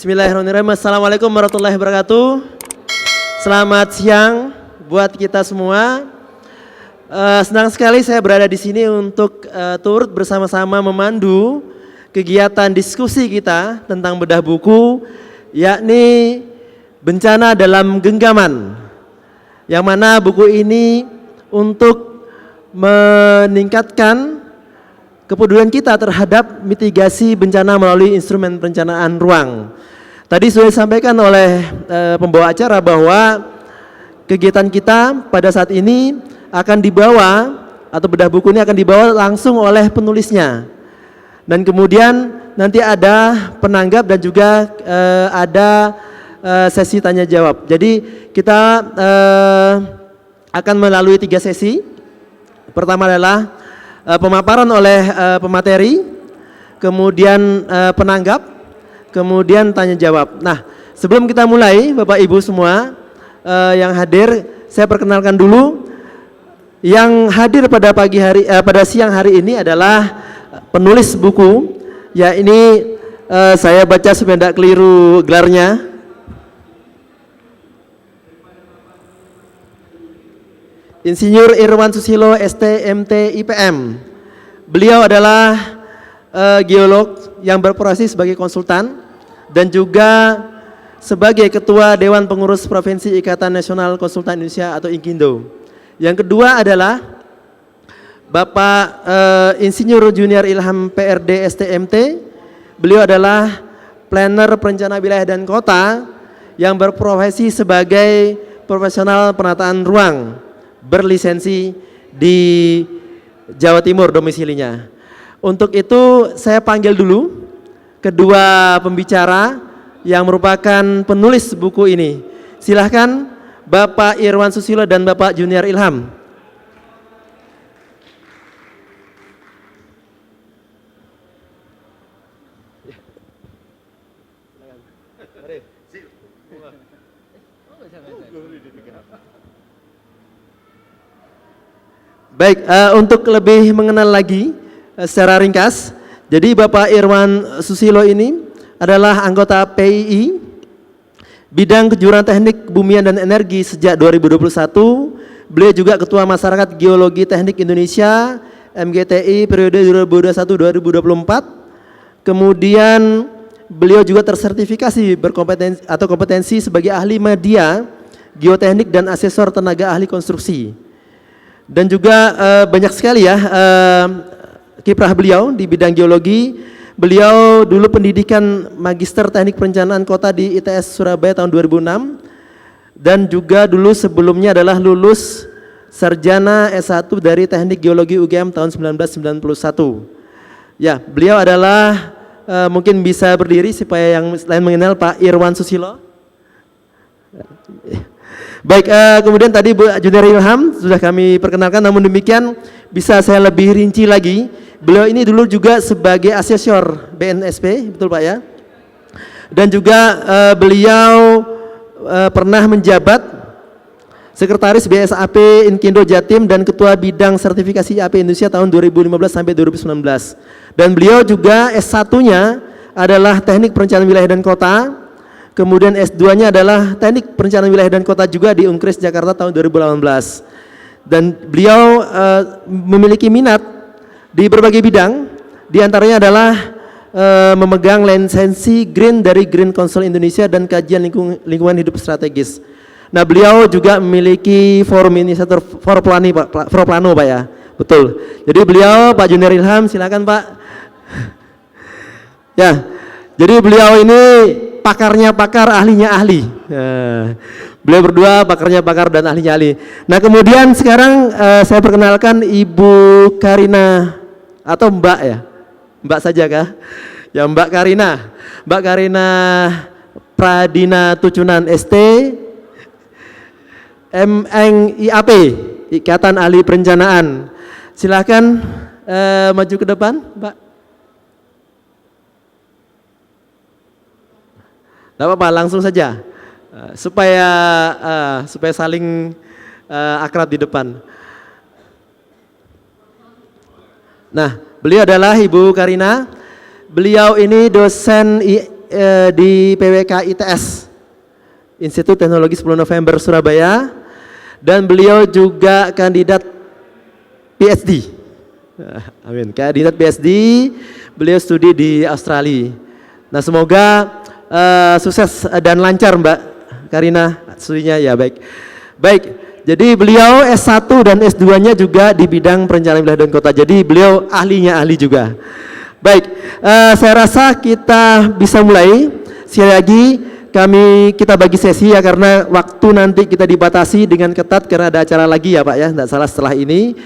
Bismillahirrahmanirrahim. Assalamualaikum warahmatullahi wabarakatuh. Selamat siang buat kita semua. Senang sekali saya berada di sini untuk turut bersama-sama memandu kegiatan diskusi kita tentang bedah buku, yakni bencana dalam genggaman. Yang mana buku ini untuk meningkatkan kepedulian kita terhadap mitigasi bencana melalui instrumen perencanaan ruang. Tadi sudah disampaikan oleh pembawa acara bahwa kegiatan kita pada saat ini akan dibawa atau bedah buku ini akan dibawa langsung oleh penulisnya. Dan kemudian nanti ada penanggap dan juga ada sesi tanya jawab. Jadi kita akan melalui 3 sesi. Pertama adalah pemaparan oleh pemateri, kemudian penanggap, kemudian tanya jawab. Nah, sebelum kita mulai, Bapak Ibu semua yang hadir, saya perkenalkan dulu. Yang hadir pada pada siang hari ini adalah penulis buku. Ya, ini saya baca supaya tidak keliru gelarnya. Insinyur Irwan Susilo ST.MT IPM. Beliau adalah geolog yang berprofesi sebagai konsultan dan juga sebagai Ketua Dewan Pengurus Provinsi Ikatan Nasional Konsultan Indonesia atau INKINDO. Yang kedua adalah Bapak Insinyur Junior Ilham PRD ST.MT. Beliau adalah planner perencana wilayah dan kota yang berprofesi sebagai profesional penataan ruang, berlisensi di Jawa Timur domisilinya. Untuk itu saya panggil dulu kedua pembicara yang merupakan penulis buku ini. Silahkan Bapak Irwan Susilo dan Bapak Junior Ilham. Baik, untuk lebih mengenal lagi secara ringkas, jadi Bapak Irwan Susilo ini adalah anggota PII bidang kejuruan teknik bumian dan energi sejak 2021. Beliau juga Ketua Masyarakat Geologi Teknik Indonesia MGTI periode 2021-2024. Kemudian beliau juga tersertifikasi berkompetensi atau kompetensi sebagai ahli media, geoteknik dan asesor tenaga ahli konstruksi. Dan juga banyak sekali ya kiprah beliau di bidang geologi. Beliau dulu pendidikan Magister Teknik Perencanaan Kota di ITS Surabaya tahun 2006. Dan juga dulu sebelumnya adalah lulus Sarjana S1 dari Teknik Geologi UGM tahun 1991. Ya, beliau adalah mungkin bisa berdiri supaya yang lain mengenal Pak Irwan Susilo. Baik, kemudian tadi Bu Junior Ilham sudah kami perkenalkan, namun demikian bisa saya lebih rinci lagi. Beliau ini dulu juga sebagai asesor BNSP, betul Pak ya? Dan juga beliau pernah menjabat Sekretaris BSAP INKINDO Jatim dan Ketua Bidang Sertifikasi IAP Indonesia tahun 2015 sampai 2019. Dan beliau juga S1-nya adalah Teknik Perencanaan Wilayah dan Kota. Kemudian S2-nya adalah Teknik Perencanaan Wilayah dan Kota juga di Unkris Jakarta tahun 2018. Dan beliau memiliki minat di berbagai bidang, di antaranya adalah memegang lisensi Green dari Green Council Indonesia dan kajian lingkungan hidup strategis. Nah, beliau juga memiliki forum inisiator Forplano Pak ya. Betul. Jadi beliau Pak Junior Ilham, silakan Pak. Ya. Jadi beliau ini pakarnya pakar, ahlinya ahli. Beliau berdua pakarnya pakar dan ahlinya ahli. Nah, kemudian sekarang saya perkenalkan Ibu Karina atau Mbak ya, Mbak saja kah? Ya, Mbak Karina, Mbak Karina Pradina Tucunan ST, MNIAP, Ikatan Ahli Perencanaan. Silahkan maju ke depan, Mbak. Tidak apa-apa, langsung saja supaya saling akrab di depan. Nah, beliau adalah Ibu Karina. Beliau ini dosen di PWK ITS, Institut Teknologi 10 November Surabaya, dan beliau juga kandidat PhD. Amin. Kandidat PhD, beliau studi di Australia. Nah, semoga sukses dan lancar Mbak Karina studinya ya. Baik. Jadi beliau S1 dan S2-nya juga di bidang perencanaan wilayah dan kota. Jadi beliau ahli juga. Baik, saya rasa kita bisa mulai. Sekali lagi kita bagi sesi ya, karena waktu nanti kita dibatasi dengan ketat karena ada acara lagi ya Pak ya, tidak salah setelah ini.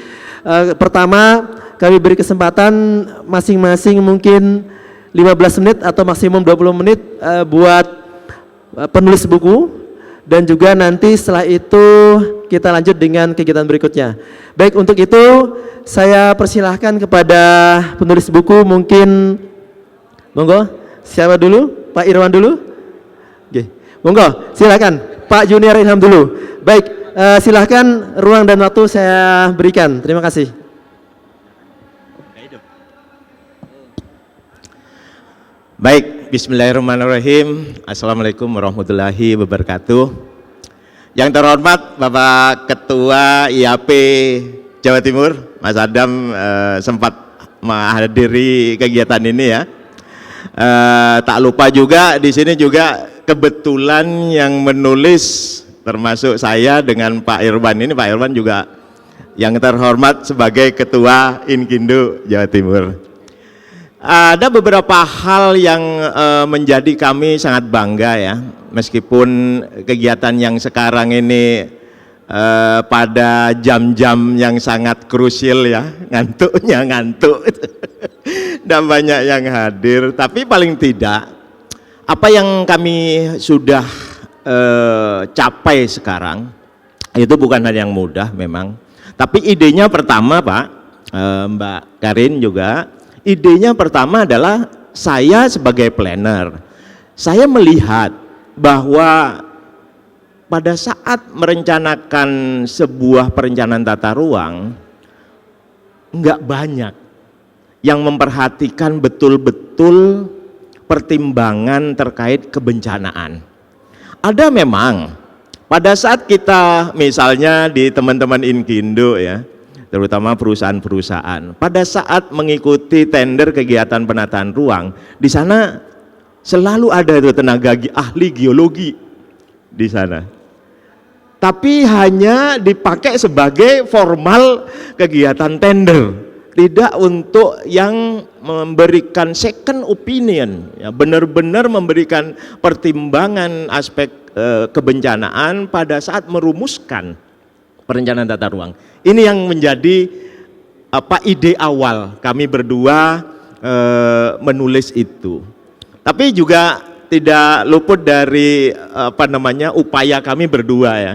Pertama kami beri kesempatan masing-masing mungkin 15 menit atau maksimum 20 menit buat penulis buku. Dan juga nanti setelah itu kita lanjut dengan kegiatan berikutnya. Baik, untuk itu saya persilahkan kepada penulis buku, mungkin monggo, siapa dulu? Pak Irwan dulu? Oke, monggo, silakan Pak Junior Ilham dulu. Baik, silahkan, ruang dan waktu saya berikan. Terima kasih. Baik, bismillahirrahmanirrahim. Assalamualaikum warahmatullahi wabarakatuh. Yang terhormat Bapak Ketua IAP Jawa Timur, Mas Adam, sempat menghadiri kegiatan ini ya. Tak lupa juga di sini juga kebetulan yang menulis termasuk saya dengan Pak Irwan ini. Pak Irwan juga yang terhormat sebagai Ketua Inkindo Jawa Timur. Ada beberapa hal yang menjadi kami sangat bangga ya, meskipun kegiatan yang sekarang ini pada jam-jam yang sangat krusial ya, ngantuk dan banyak yang hadir, tapi paling tidak apa yang kami sudah capai sekarang itu bukan hal yang mudah memang, tapi idenya pertama Pak, Mbak Karin juga. Idenya pertama adalah saya sebagai planner, saya melihat bahwa pada saat merencanakan sebuah perencanaan tata ruang, nggak banyak yang memperhatikan betul-betul pertimbangan terkait kebencanaan. Ada memang, pada saat kita misalnya di teman-teman Inkindo ya, terutama perusahaan-perusahaan, pada saat mengikuti tender kegiatan penataan ruang, di sana selalu ada itu tenaga ahli geologi di sana. Tapi hanya dipakai sebagai formal kegiatan tender, tidak untuk yang memberikan second opinion, ya, benar-benar memberikan pertimbangan aspek kebencanaan pada saat merumuskan perencanaan tata ruang. Ini yang menjadi ide awal kami berdua menulis itu. Tapi juga tidak luput dari upaya kami berdua ya.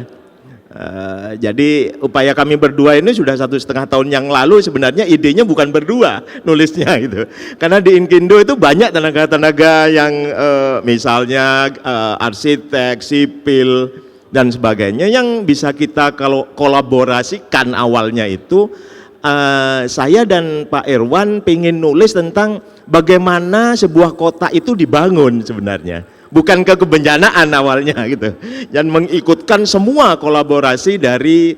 Jadi upaya kami berdua ini sudah 1,5 tahun yang lalu sebenarnya idenya bukan berdua nulisnya gitu. Karena di Inkindo itu banyak tenaga-tenaga yang misalnya arsitek, sipil dan sebagainya yang bisa kita kalau kolaborasikan. Awalnya itu saya dan Pak Irwan pengen nulis tentang bagaimana sebuah kota itu dibangun sebenarnya, bukan ke kebencanaan awalnya gitu, dan mengikutkan semua kolaborasi dari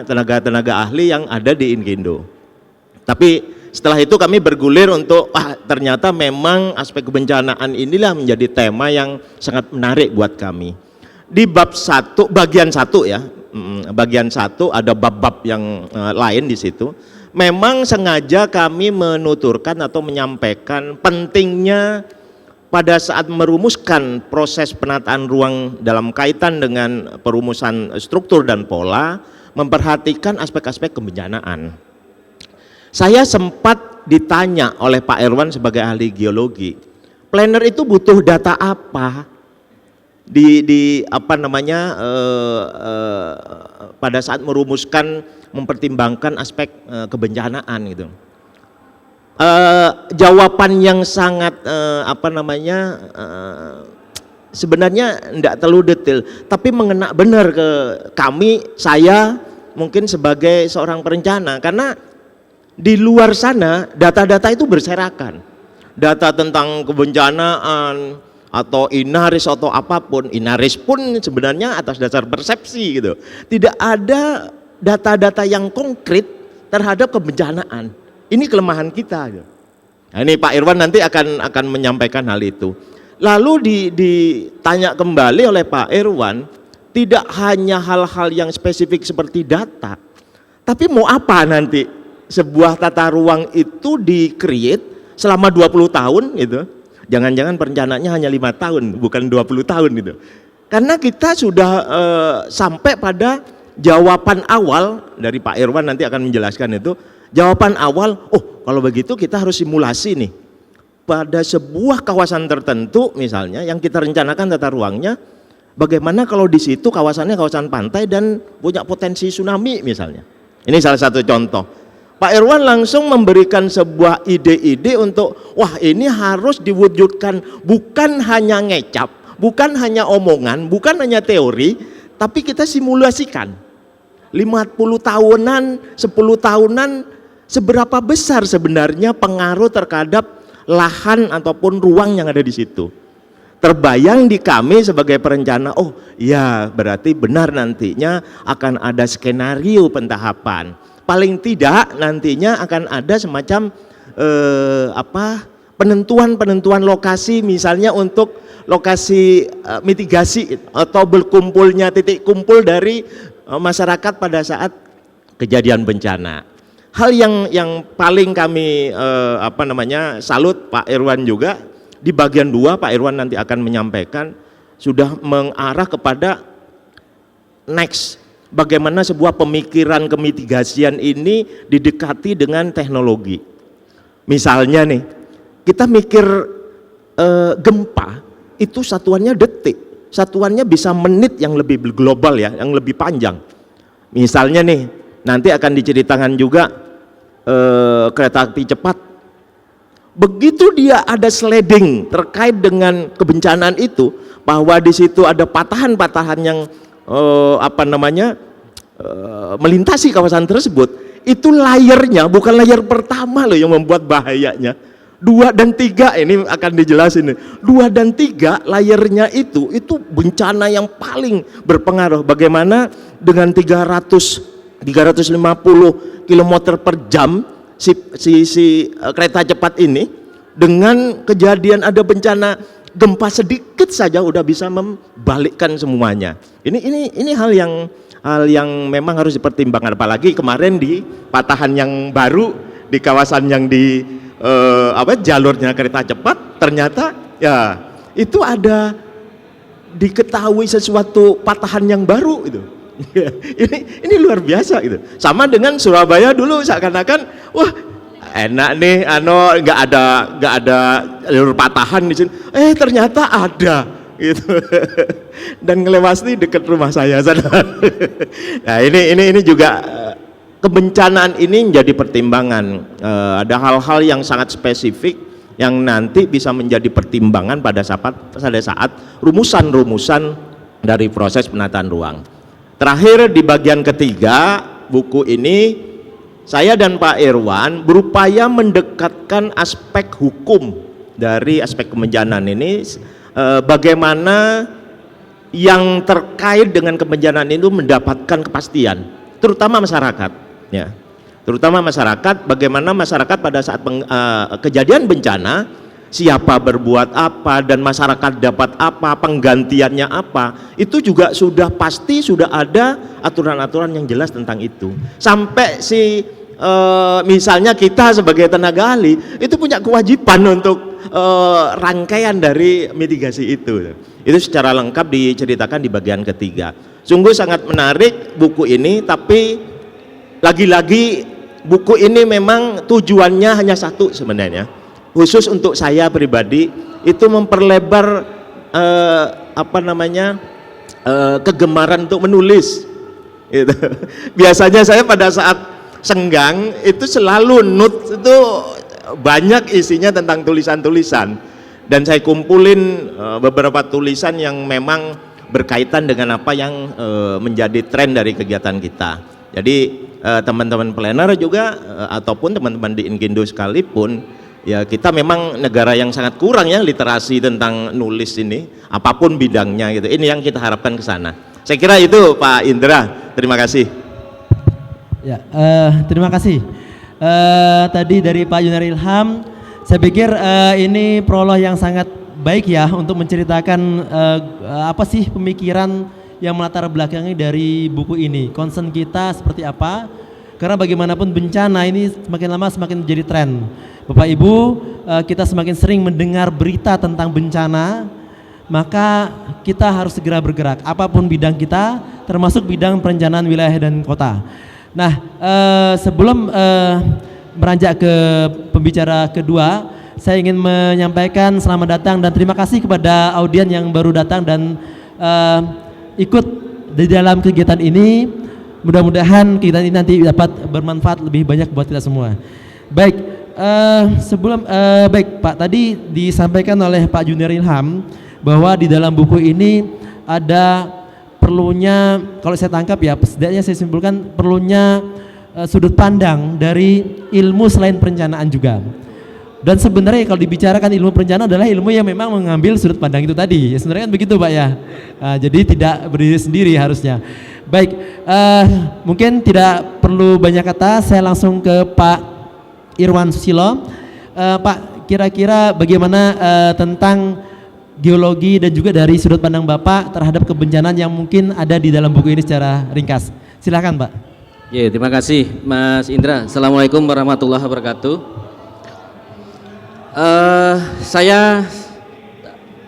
tenaga-tenaga ahli yang ada di Inkindo. Tapi setelah itu kami bergulir untuk ternyata memang aspek kebencanaan inilah menjadi tema yang sangat menarik buat kami. Di bab 1, bagian 1 ya, bagian 1 ada bab-bab yang lain di situ. Memang sengaja kami menuturkan atau menyampaikan pentingnya pada saat merumuskan proses penataan ruang dalam kaitan dengan perumusan struktur dan pola, memperhatikan aspek-aspek kebencanaan. Saya sempat ditanya oleh Pak Irwan sebagai ahli geologi, planner itu butuh data apa pada saat merumuskan, mempertimbangkan aspek kebencanaan gitu. Jawaban yang sangat sebenarnya tidak terlalu detail, tapi mengena benar ke kami, saya mungkin sebagai seorang perencana, karena di luar sana data-data itu berserakan. data tentang kebencanaan atau inaris atau apapun, inaris pun sebenarnya atas dasar persepsi gitu. Tidak ada data-data yang konkret terhadap kebencanaan. Ini kelemahan kita gitu. Nah, ini Pak Irwan nanti akan menyampaikan hal itu. Lalu ditanya kembali oleh Pak Irwan, tidak hanya hal-hal yang spesifik seperti data, tapi mau apa nanti sebuah tata ruang itu di-create selama 20 tahun gitu. Jangan-jangan perencanaannya hanya 5 tahun, bukan 20 tahun gitu. Karena kita sudah sampai pada jawaban awal dari Pak Irwan, nanti akan menjelaskan itu. Jawaban awal, oh kalau begitu kita harus simulasi nih. Pada sebuah kawasan tertentu misalnya yang kita rencanakan tata ruangnya, bagaimana kalau di situ kawasannya kawasan pantai dan punya potensi tsunami misalnya. Ini salah satu contoh. Pak Irwan langsung memberikan sebuah ide-ide untuk, wah ini harus diwujudkan, bukan hanya ngecap, bukan hanya omongan, bukan hanya teori, tapi kita simulasikan. 50 tahunan, 10 tahunan, seberapa besar sebenarnya pengaruh terhadap lahan ataupun ruang yang ada di situ. Terbayang di kami sebagai perencana, oh ya berarti benar nantinya akan ada skenario pentahapan. Paling tidak nantinya akan ada semacam penentuan lokasi, misalnya untuk lokasi mitigasi atau berkumpulnya titik kumpul dari masyarakat pada saat kejadian bencana. Hal yang paling kami salut Pak Irwan juga, di bagian 2 Pak Irwan nanti akan menyampaikan sudah mengarah kepada next, bagaimana sebuah pemikiran kemitigasian ini didekati dengan teknologi. Misalnya nih, kita mikir gempa itu satuannya detik, satuannya bisa menit yang lebih global ya, yang lebih panjang. Misalnya nih, nanti akan diceritakan juga kereta api cepat. Begitu dia ada sliding terkait dengan kebencanaan itu, bahwa di situ ada patahan-patahan yang melintasi kawasan tersebut, itu layernya bukan layer pertama loh yang membuat bahayanya. 2 dan 3 ini akan dijelasin. 2 dan 3 layernya itu bencana yang paling berpengaruh. Bagaimana dengan 350 km per jam si kereta cepat ini, dengan kejadian ada bencana gempa sedikit saja udah bisa membalikkan semuanya. Ini hal yang memang harus dipertimbangkan, apalagi kemarin di patahan yang baru di kawasan yang di jalurnya kereta cepat, ternyata ya itu ada diketahui sesuatu patahan yang baru itu. ini luar biasa gitu. Sama dengan Surabaya dulu, seakan-akan wah enak nih, nggak ada jalur patahan di sini. Ternyata ada gitu. Dan ngelewati dekat rumah saya sana. Nah ini juga kebencanaan ini menjadi pertimbangan. Ada hal-hal yang sangat spesifik yang nanti bisa menjadi pertimbangan pada saat rumusan-rumusan dari proses penataan ruang. Terakhir di bagian ketiga buku ini, saya dan Pak Irwan berupaya mendekatkan aspek hukum dari aspek kebencanaan ini, bagaimana yang terkait dengan kebencanaan itu mendapatkan kepastian, terutama masyarakat, ya, terutama masyarakat. Bagaimana masyarakat pada saat kejadian bencana, siapa berbuat apa dan masyarakat dapat apa, penggantiannya apa, itu juga sudah pasti sudah ada aturan-aturan yang jelas tentang itu. Sampai misalnya kita sebagai tenaga ahli itu punya kewajiban untuk rangkaian dari mitigasi itu. Itu secara lengkap diceritakan di bagian ketiga. Sungguh sangat menarik buku ini, tapi lagi-lagi buku ini memang tujuannya hanya satu sebenarnya, khusus untuk saya pribadi, itu memperlebar kegemaran untuk menulis gitu. Biasanya saya pada saat senggang itu selalu note itu banyak isinya tentang tulisan-tulisan, dan saya kumpulin beberapa tulisan yang memang berkaitan dengan apa yang menjadi tren dari kegiatan kita. Jadi teman-teman planner juga ataupun teman-teman di Inkindo sekalipun, Ya kita memang negara yang sangat kurang ya literasi tentang nulis ini, apapun bidangnya gitu. Ini yang kita harapkan ke sana. Saya kira itu Pak Indra. Terima kasih. Ya, terima kasih. Tadi dari Pak Junior Ilham, saya pikir ini prolog yang sangat baik ya untuk menceritakan apa sih pemikiran yang melatar belakangi dari buku ini. Concern kita seperti apa? Karena bagaimanapun bencana ini semakin lama semakin menjadi tren. Bapak Ibu, kita semakin sering mendengar berita tentang bencana, maka kita harus segera bergerak. Apapun bidang kita, termasuk bidang perencanaan wilayah dan kota. Nah, sebelum beranjak ke pembicara kedua, saya ingin menyampaikan selamat datang dan terima kasih kepada audien yang baru datang dan ikut di dalam kegiatan ini. Mudah-mudahan kegiatan ini nanti dapat bermanfaat lebih banyak buat kita semua. Baik, baik Pak, tadi disampaikan oleh Pak Junior Ilham bahwa di dalam buku ini ada perlunya, kalau saya tangkap ya, setidaknya saya simpulkan perlunya sudut pandang dari ilmu selain perencanaan juga. Dan sebenarnya kalau dibicarakan ilmu perencanaan adalah ilmu yang memang mengambil sudut pandang itu tadi. Ya, sebenarnya kan begitu Pak ya. Jadi tidak berdiri sendiri harusnya. Baik, mungkin tidak perlu banyak kata, saya langsung ke Pak Irwan Susilo. Pak, kira-kira bagaimana tentang geologi dan juga dari sudut pandang Bapak terhadap kebencanaan yang mungkin ada di dalam buku ini secara ringkas. Silakan Pak. Ya, terima kasih Mas Indra. Assalamualaikum warahmatullahi wabarakatuh. Saya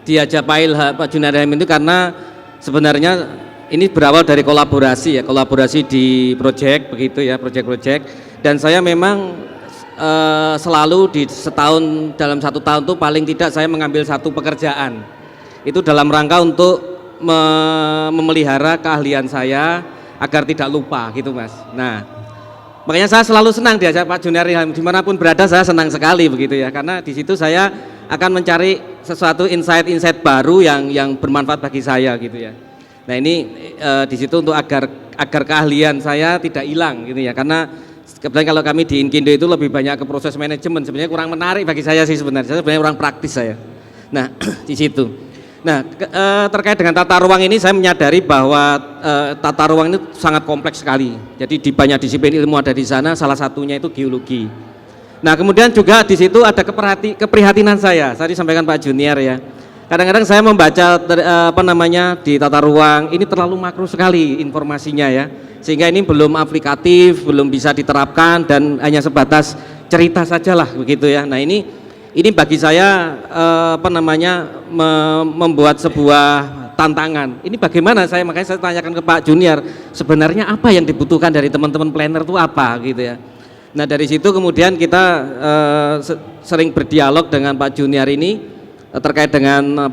diajak Pak Junior Ilham itu karena sebenarnya ini berawal dari kolaborasi ya, kolaborasi di proyek begitu ya, proyek-proyek. Dan saya memang selalu dalam satu tahun tuh paling tidak saya mengambil satu pekerjaan. Itu dalam rangka untuk memelihara keahlian saya agar tidak lupa gitu Mas. Nah, makanya saya selalu senang diajak Pak Junior Ilham, dimanapun berada saya senang sekali begitu ya, karena di situ saya akan mencari sesuatu insight-insight baru yang bermanfaat bagi saya gitu ya. Nah ini di situ untuk agar keahlian saya tidak hilang gitu ya, karena kebetulan kalau kami di Inkindo itu lebih banyak ke proses manajemen, sebenarnya kurang menarik bagi saya sih sebenarnya. Saya sebenarnya orang praktis saya. Nah di situ. Nah terkait dengan tata ruang ini saya menyadari bahwa tata ruang ini sangat kompleks sekali. Jadi di banyak disiplin ilmu ada di sana, salah satunya itu geologi. Nah kemudian juga di situ ada keprihatinan saya disampaikan Pak Junior ya. Kadang-kadang saya membaca di tata ruang ini terlalu makro sekali informasinya ya, sehingga ini belum aplikatif, belum bisa diterapkan dan hanya sebatas cerita sajalah begitu ya. Nah ini bagi saya membuat sebuah tantangan. Ini bagaimana makanya saya tanyakan ke Pak Junior, sebenarnya apa yang dibutuhkan dari teman-teman planner itu apa gitu ya. Nah dari situ kemudian kita sering berdialog dengan Pak Junior ini terkait dengan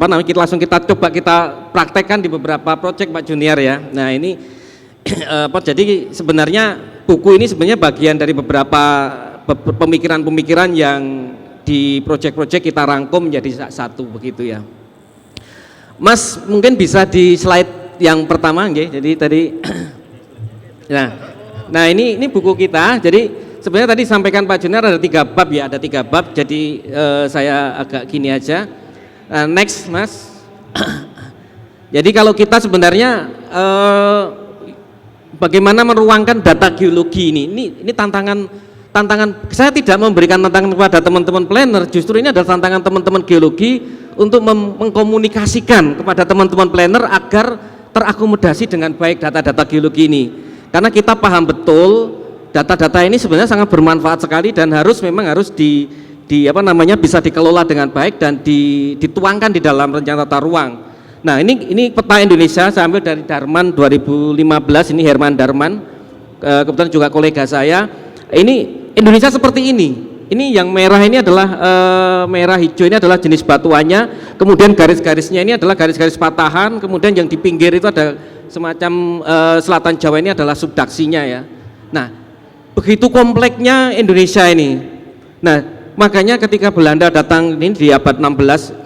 kita coba kita praktekkan di beberapa proyek Pak Junior ya. Nah ini jadi sebenarnya buku ini sebenarnya bagian dari beberapa pemikiran-pemikiran yang di proyek-proyek kita rangkum menjadi satu begitu ya. Mas mungkin bisa di slide yang pertama nggih. Jadi tadi nah ini buku kita. Jadi sebenarnya tadi sampaikan Pak Junior ada 3 bab ya, ada 3 bab. Jadi saya agak gini aja. Next Mas. Jadi kalau kita sebenarnya bagaimana meruangkan data geologi ini tantangan saya tidak memberikan tantangan kepada teman-teman planner, justru ini adalah tantangan teman-teman geologi untuk mengkomunikasikan kepada teman-teman planner agar terakomodasi dengan baik data-data geologi ini, karena kita paham betul data-data ini sebenarnya sangat bermanfaat sekali dan harus bisa dikelola dengan baik dan dituangkan di dalam rencana tata ruang. Nah ini peta Indonesia saya ambil dari Darman 2015, ini Herman Darman, kebetulan juga kolega saya. Ini Indonesia seperti ini. Ini yang merah ini adalah merah hijau ini adalah jenis batuannya, kemudian garis-garisnya ini adalah garis-garis patahan, kemudian yang di pinggir itu ada semacam selatan Jawa ini adalah subdaksinya ya. Nah begitu kompleksnya Indonesia ini. Nah makanya ketika Belanda datang ini di abad 16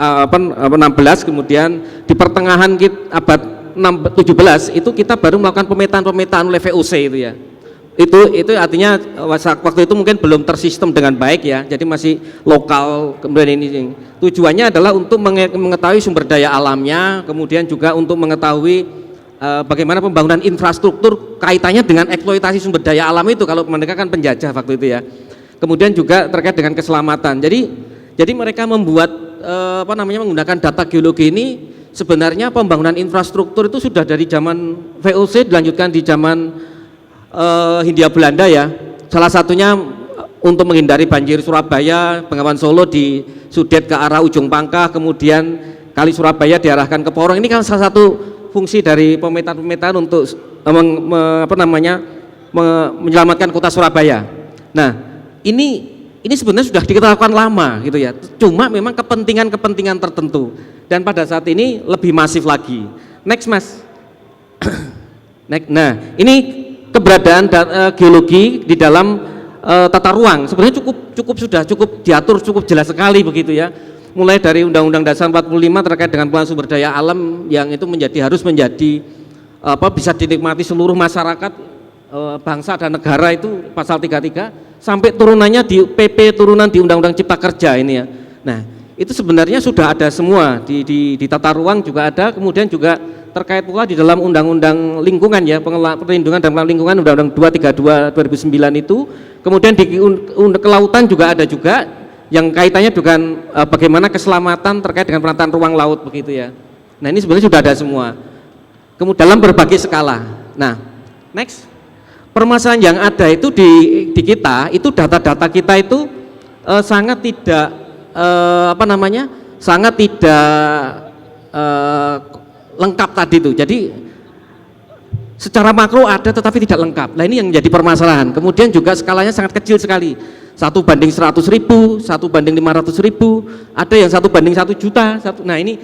kemudian di pertengahan abad 17 itu kita baru melakukan pemetaan oleh VOC itu ya. Itu artinya waktu itu mungkin belum tersistem dengan baik ya, jadi masih lokal. Kemudian ini tujuannya adalah untuk mengetahui sumber daya alamnya, kemudian juga untuk mengetahui bagaimana pembangunan infrastruktur kaitannya dengan eksploitasi sumber daya alam itu, kalau mereka kan penjajah waktu itu ya. Kemudian juga terkait dengan keselamatan. Jadi mereka membuat menggunakan data geologi ini. Sebenarnya pembangunan infrastruktur itu sudah dari zaman VOC, dilanjutkan di zaman Hindia Belanda ya. Salah satunya untuk menghindari banjir Surabaya, Bengawan Solo di Sudet ke arah Ujung Pangkah, kemudian Kali Surabaya diarahkan ke Porong. Ini kan salah satu fungsi dari pemetaan untuk menyelamatkan kota Surabaya. Nah, ini sebenarnya sudah dilakukan lama gitu ya. Cuma memang kepentingan tertentu, dan pada saat ini lebih masif lagi. Next Mas. Nah, ini keberadaan geologi di dalam tata ruang sebenarnya cukup diatur, cukup jelas sekali begitu ya. Mulai dari Undang-Undang Dasar 45 terkait dengan pengelolaan sumber daya alam yang itu harus menjadi bisa dinikmati seluruh masyarakat bangsa dan negara, itu pasal 33, sampai turunannya di PP turunan di Undang-Undang Cipta Kerja ini ya. Nah, itu sebenarnya sudah ada semua di tata ruang juga ada, kemudian juga terkait pula di dalam Undang-Undang Lingkungan ya, perlindungan dan lingkungan Undang-Undang 232 2009 itu, kemudian di kelautan juga ada juga yang kaitannya dengan bagaimana keselamatan terkait dengan penataan ruang laut begitu ya. Nah, ini sebenarnya sudah ada semua. Kemudian dalam berbagai skala. Nah, next. Permasalahan yang ada itu di kita itu data-data kita itu sangat tidak sangat tidak lengkap tadi itu. Jadi secara makro ada tetapi tidak lengkap. Nah, ini yang menjadi permasalahan. Kemudian juga skalanya sangat kecil sekali. 1:100.000, 1:500.000, ada yang 1:1 juta. Nah, ini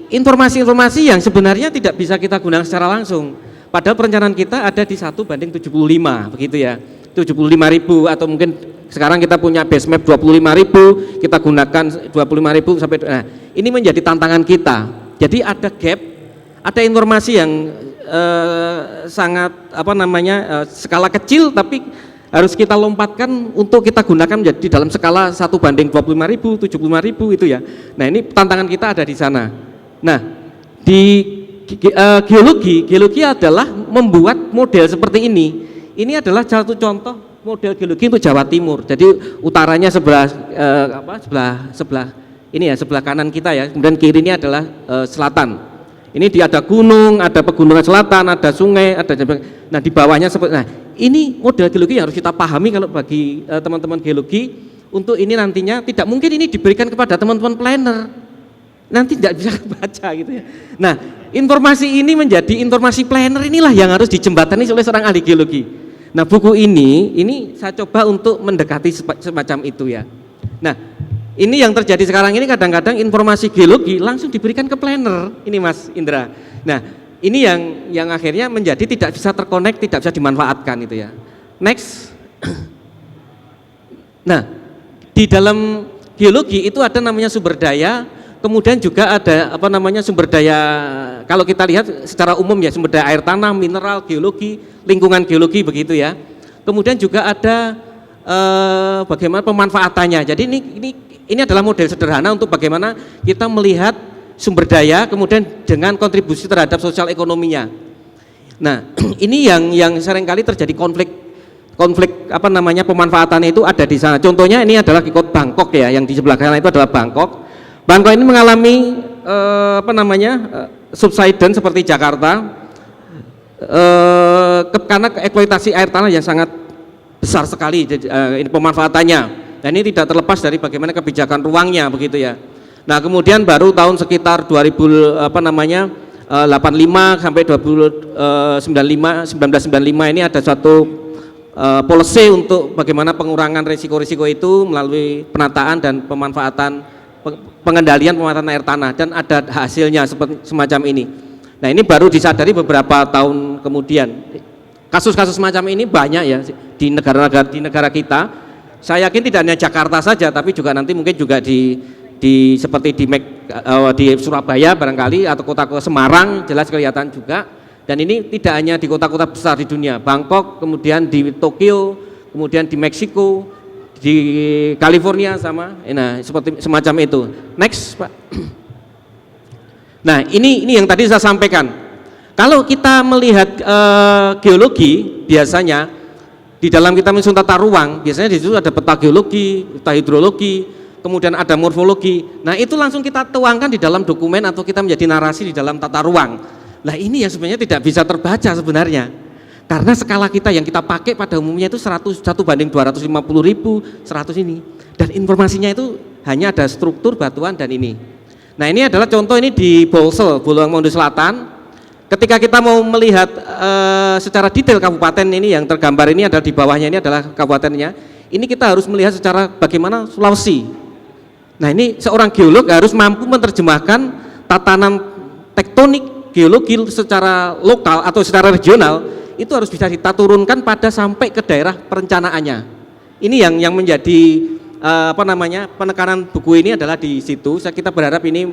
informasi-informasi yang sebenarnya tidak bisa kita gunakan secara langsung. Padahal perencanaan kita ada di 1:75 begitu ya. 75.000 atau mungkin sekarang kita punya base map 25.000, kita gunakan 25.000 sampai. Nah, ini menjadi tantangan kita. Jadi ada gap, ada informasi yang sangat skala kecil tapi harus kita lompatkan untuk kita gunakan menjadi di dalam skala 1:25.000, 75.000 itu ya. Nah, ini tantangan kita ada di sana. Nah, di geologi adalah membuat model seperti ini. Ini adalah satu contoh model geologi untuk Jawa Timur. Jadi utaranya sebelah kanan kita ya, kemudian kiri ini adalah selatan. Ini ada gunung, ada pegunungan selatan, ada sungai, nah di bawahnya seperti. Nah, ini model geologi yang harus kita pahami kalau bagi teman-teman geologi. Untuk ini nantinya tidak mungkin ini diberikan kepada teman-teman planner, nanti tidak bisa baca gitu ya. Nah, informasi ini menjadi informasi planner, inilah yang harus dijembatani oleh seorang ahli geologi. Nah, buku ini saya coba untuk mendekati semacam itu ya. Nah, ini yang terjadi sekarang ini, kadang-kadang informasi geologi langsung diberikan ke planner ini Mas Indra. Nah, ini yang akhirnya menjadi tidak bisa terkonek, tidak bisa dimanfaatkan itu ya. Next. Nah, di dalam geologi itu ada namanya sumber daya, kemudian juga ada sumber daya, kalau kita lihat secara umum ya, sumber daya air tanah, mineral, geologi, lingkungan geologi begitu ya. Kemudian juga ada bagaimana pemanfaatannya. Jadi ini adalah model sederhana untuk bagaimana kita melihat sumber daya kemudian dengan kontribusi terhadap sosial ekonominya. Nah, ini yang seringkali terjadi konflik pemanfaatannya itu ada di sana. Contohnya ini adalah kota Bangkok ya, yang di sebelah kanan itu adalah Bangkok. Bangkok ini mengalami subsidence seperti Jakarta karena eksploitasi air tanah yang sangat besar sekali ini pemanfaatannya. Dan ini tidak terlepas dari bagaimana kebijakan ruangnya begitu ya. Nah, kemudian baru tahun sekitar 1995 sampai 1995 ini ada suatu policy untuk bagaimana pengurangan risiko-risiko itu melalui penataan dan pengendalian pemanfaatan air tanah, dan ada hasilnya seperti semacam ini. Nah, ini baru disadari beberapa tahun kemudian. Kasus-kasus semacam ini banyak ya di negara kita. Saya yakin tidak hanya Jakarta saja, tapi juga nanti mungkin juga seperti di Surabaya barangkali, atau kota Semarang jelas kelihatan juga. Dan ini tidak hanya di kota-kota besar di dunia, Bangkok, kemudian di Tokyo, kemudian di Meksiko, di California sama, nah seperti semacam itu. Next, Pak. Nah, ini yang tadi saya sampaikan. Kalau kita melihat geologi, biasanya di dalam kita menyusun tata ruang, biasanya di situ ada peta geologi, peta hidrologi, kemudian ada morfologi. Nah, itu langsung kita tuangkan di dalam dokumen atau kita menjadi narasi di dalam tata ruang. Nah, ini yang sebenarnya tidak bisa terbaca sebenarnya. Karena skala kita yang kita pakai pada umumnya itu 101/250.000, 100 ini. Dan informasinya itu hanya ada struktur, batuan, dan ini. Nah, ini adalah contoh ini di Bolsel, Boluang-Mondo Selatan. Ketika kita mau melihat secara detail kabupaten ini, yang tergambar ini adalah di bawahnya ini adalah kabupatennya. Ini kita harus melihat secara bagaimana Sulawesi. Nah, ini seorang geolog harus mampu menerjemahkan tatanan tektonik geologi secara lokal atau secara regional, itu harus bisa kita turunkan pada sampai ke daerah perencanaannya. Ini yang menjadi penekanan buku ini adalah di situ. Kita berharap ini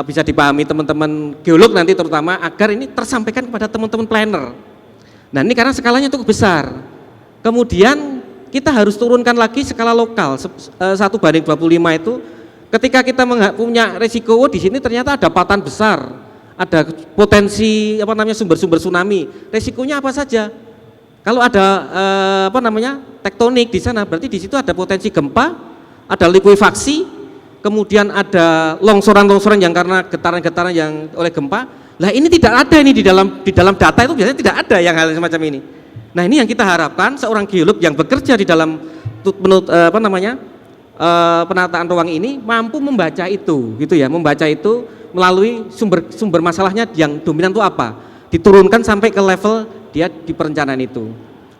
bisa dipahami teman-teman geolog nanti terutama, agar ini tersampaikan kepada teman-teman planner. Nah, ini karena skalanya cukup besar. Kemudian kita harus turunkan lagi skala lokal 1/25 itu. Ketika kita punya resiko di sini ternyata ada patahan besar, ada potensi sumber-sumber tsunami. Resikonya apa saja? Kalau ada tektonik di sana, berarti di situ ada potensi gempa, ada likuifaksi, kemudian ada longsoran-longsoran yang karena getaran-getaran yang oleh gempa. Lah, ini tidak ada ini di dalam data itu biasanya tidak ada yang hal semacam ini. Nah, ini yang kita harapkan seorang geolog yang bekerja di dalam penataan ruang ini mampu membaca itu, gitu ya, membaca itu melalui sumber masalahnya yang dominan itu apa, diturunkan sampai ke level dia di perencanaan itu.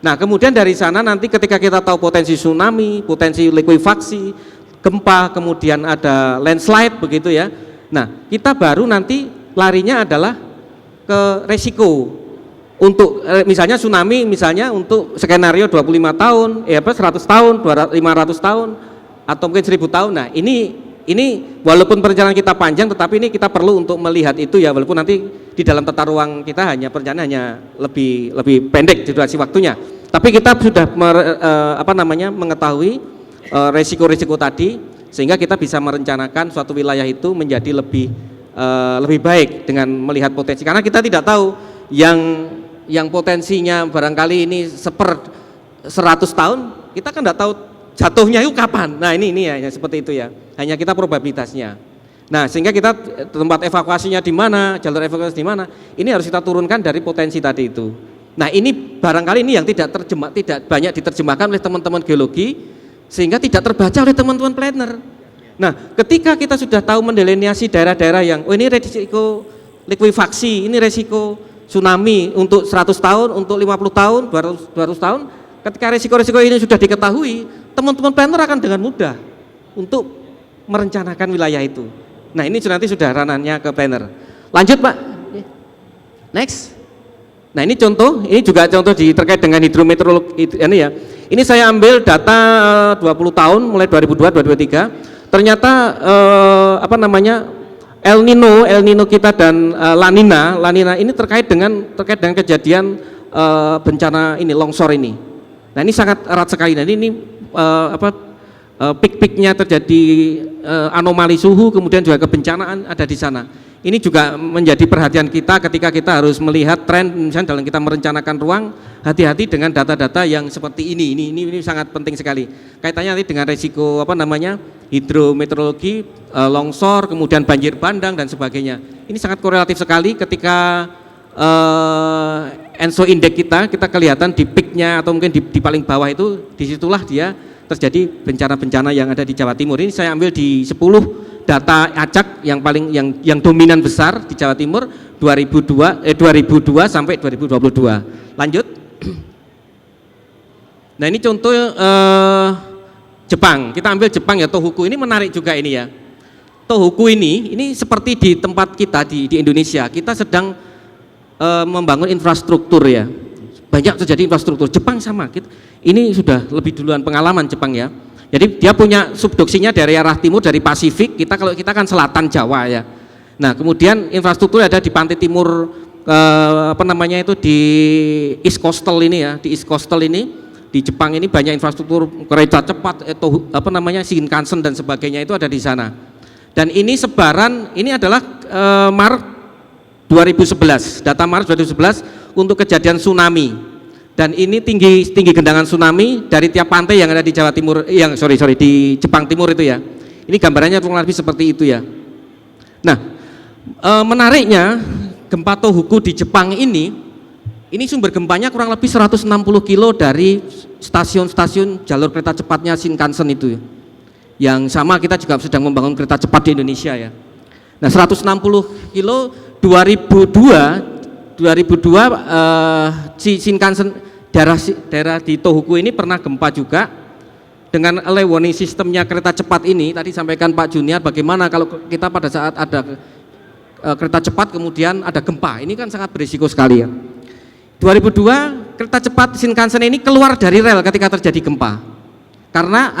Nah, kemudian dari sana nanti ketika kita tahu potensi tsunami, potensi likuifaksi, gempa, kemudian ada landslide begitu ya. Nah, kita baru nanti larinya adalah ke resiko untuk misalnya tsunami, misalnya untuk skenario 25 tahun, 100 tahun, 500 tahun atau mungkin 1000 tahun. Nah, ini walaupun perencanaan kita panjang, tetapi ini kita perlu untuk melihat itu ya, walaupun nanti di dalam tata ruang kita perencanaan hanya lebih pendek durasi waktunya. Tapi kita sudah mengetahui resiko-resiko tadi, sehingga kita bisa merencanakan suatu wilayah itu menjadi lebih baik dengan melihat potensi. Karena kita tidak tahu yang potensinya barangkali ini 100 tahun, kita kan tidak tahu jatuhnya itu kapan. Nah, ini ya seperti itu ya. Hanya kita probabilitasnya. Nah, sehingga kita tempat evakuasinya di mana, jalur evakuasi di mana, ini harus kita turunkan dari potensi tadi itu. Nah, ini barangkali ini yang tidak banyak diterjemahkan oleh teman-teman geologi, sehingga tidak terbaca oleh teman-teman planner. Nah, ketika kita sudah tahu mendelineasi daerah-daerah yang ini resiko likuifaksi, ini resiko tsunami untuk 100 tahun, untuk 50 tahun, 200 tahun, ketika resiko-resiko ini sudah diketahui, teman-teman planner akan dengan mudah untuk merencanakan wilayah itu. Nah, ini nanti sudah ranahnya ke planner. Lanjut, Pak. Next. Nah, ini contoh, ini juga contoh terkait dengan hidrometeorologi ini ya. Ini saya ambil data 20 tahun mulai 2002 2023. Ternyata El Nino kita dan La Nina ini terkait dengan kejadian bencana ini, longsor ini. Nah, ini sangat erat sekali. Nah, ini peak-peaknya terjadi anomali suhu, kemudian juga kebencanaan ada di sana. Ini juga menjadi perhatian kita ketika kita harus melihat tren, misalnya dalam kita merencanakan ruang, hati-hati dengan data-data yang seperti ini. Ini sangat penting sekali. Kaitannya nanti dengan resiko hidrometeorologi, longsor, kemudian banjir bandang dan sebagainya. Ini sangat korelatif sekali ketika ENSO index kita kelihatan di peaknya atau mungkin di paling bawah itu, disitulah dia terjadi bencana-bencana yang ada di Jawa Timur. Ini saya ambil di 10 data acak yang paling yang dominan besar di Jawa Timur 2002 sampai 2022. Lanjut. Nah, ini contoh Jepang. Kita ambil Jepang ya, Tohoku ini menarik juga ini ya. Tohoku ini seperti di tempat kita di Indonesia, kita sedang membangun infrastruktur ya. Banyak terjadi infrastruktur. Jepang sama, ini sudah lebih duluan pengalaman Jepang ya. Jadi dia punya subduksinya dari arah timur, dari Pasifik. Kalau kita kan selatan Jawa ya. Nah, kemudian infrastruktur ada di pantai timur apa namanya itu di East Coastal ini ya, di East Coastal ini di Jepang ini banyak infrastruktur kereta cepat atau apa namanya Shinkansen dan sebagainya itu ada di sana. Dan ini sebaran ini adalah Maret 2011, data Maret 2011 untuk kejadian tsunami. Dan ini tinggi gendangan tsunami dari tiap pantai yang ada di Jawa Timur, di Jepang Timur itu ya. Ini gambarannya kurang lebih seperti itu ya. Nah, menariknya gempa Tohoku di Jepang ini sumber gempanya kurang lebih 160 kilo dari stasiun-stasiun jalur kereta cepatnya Shinkansen itu. Yang sama kita juga sedang membangun kereta cepat di Indonesia ya. Nah 160 kilo 2002 Shinkansen daerah di Tohoku ini pernah gempa juga dengan early warning sistemnya kereta cepat ini. Tadi sampaikan Pak Junior bagaimana kalau kita pada saat ada kereta cepat kemudian ada gempa, ini kan sangat berisiko sekali ya. 2002 kereta cepat Shinkansen ini keluar dari rel ketika terjadi gempa karena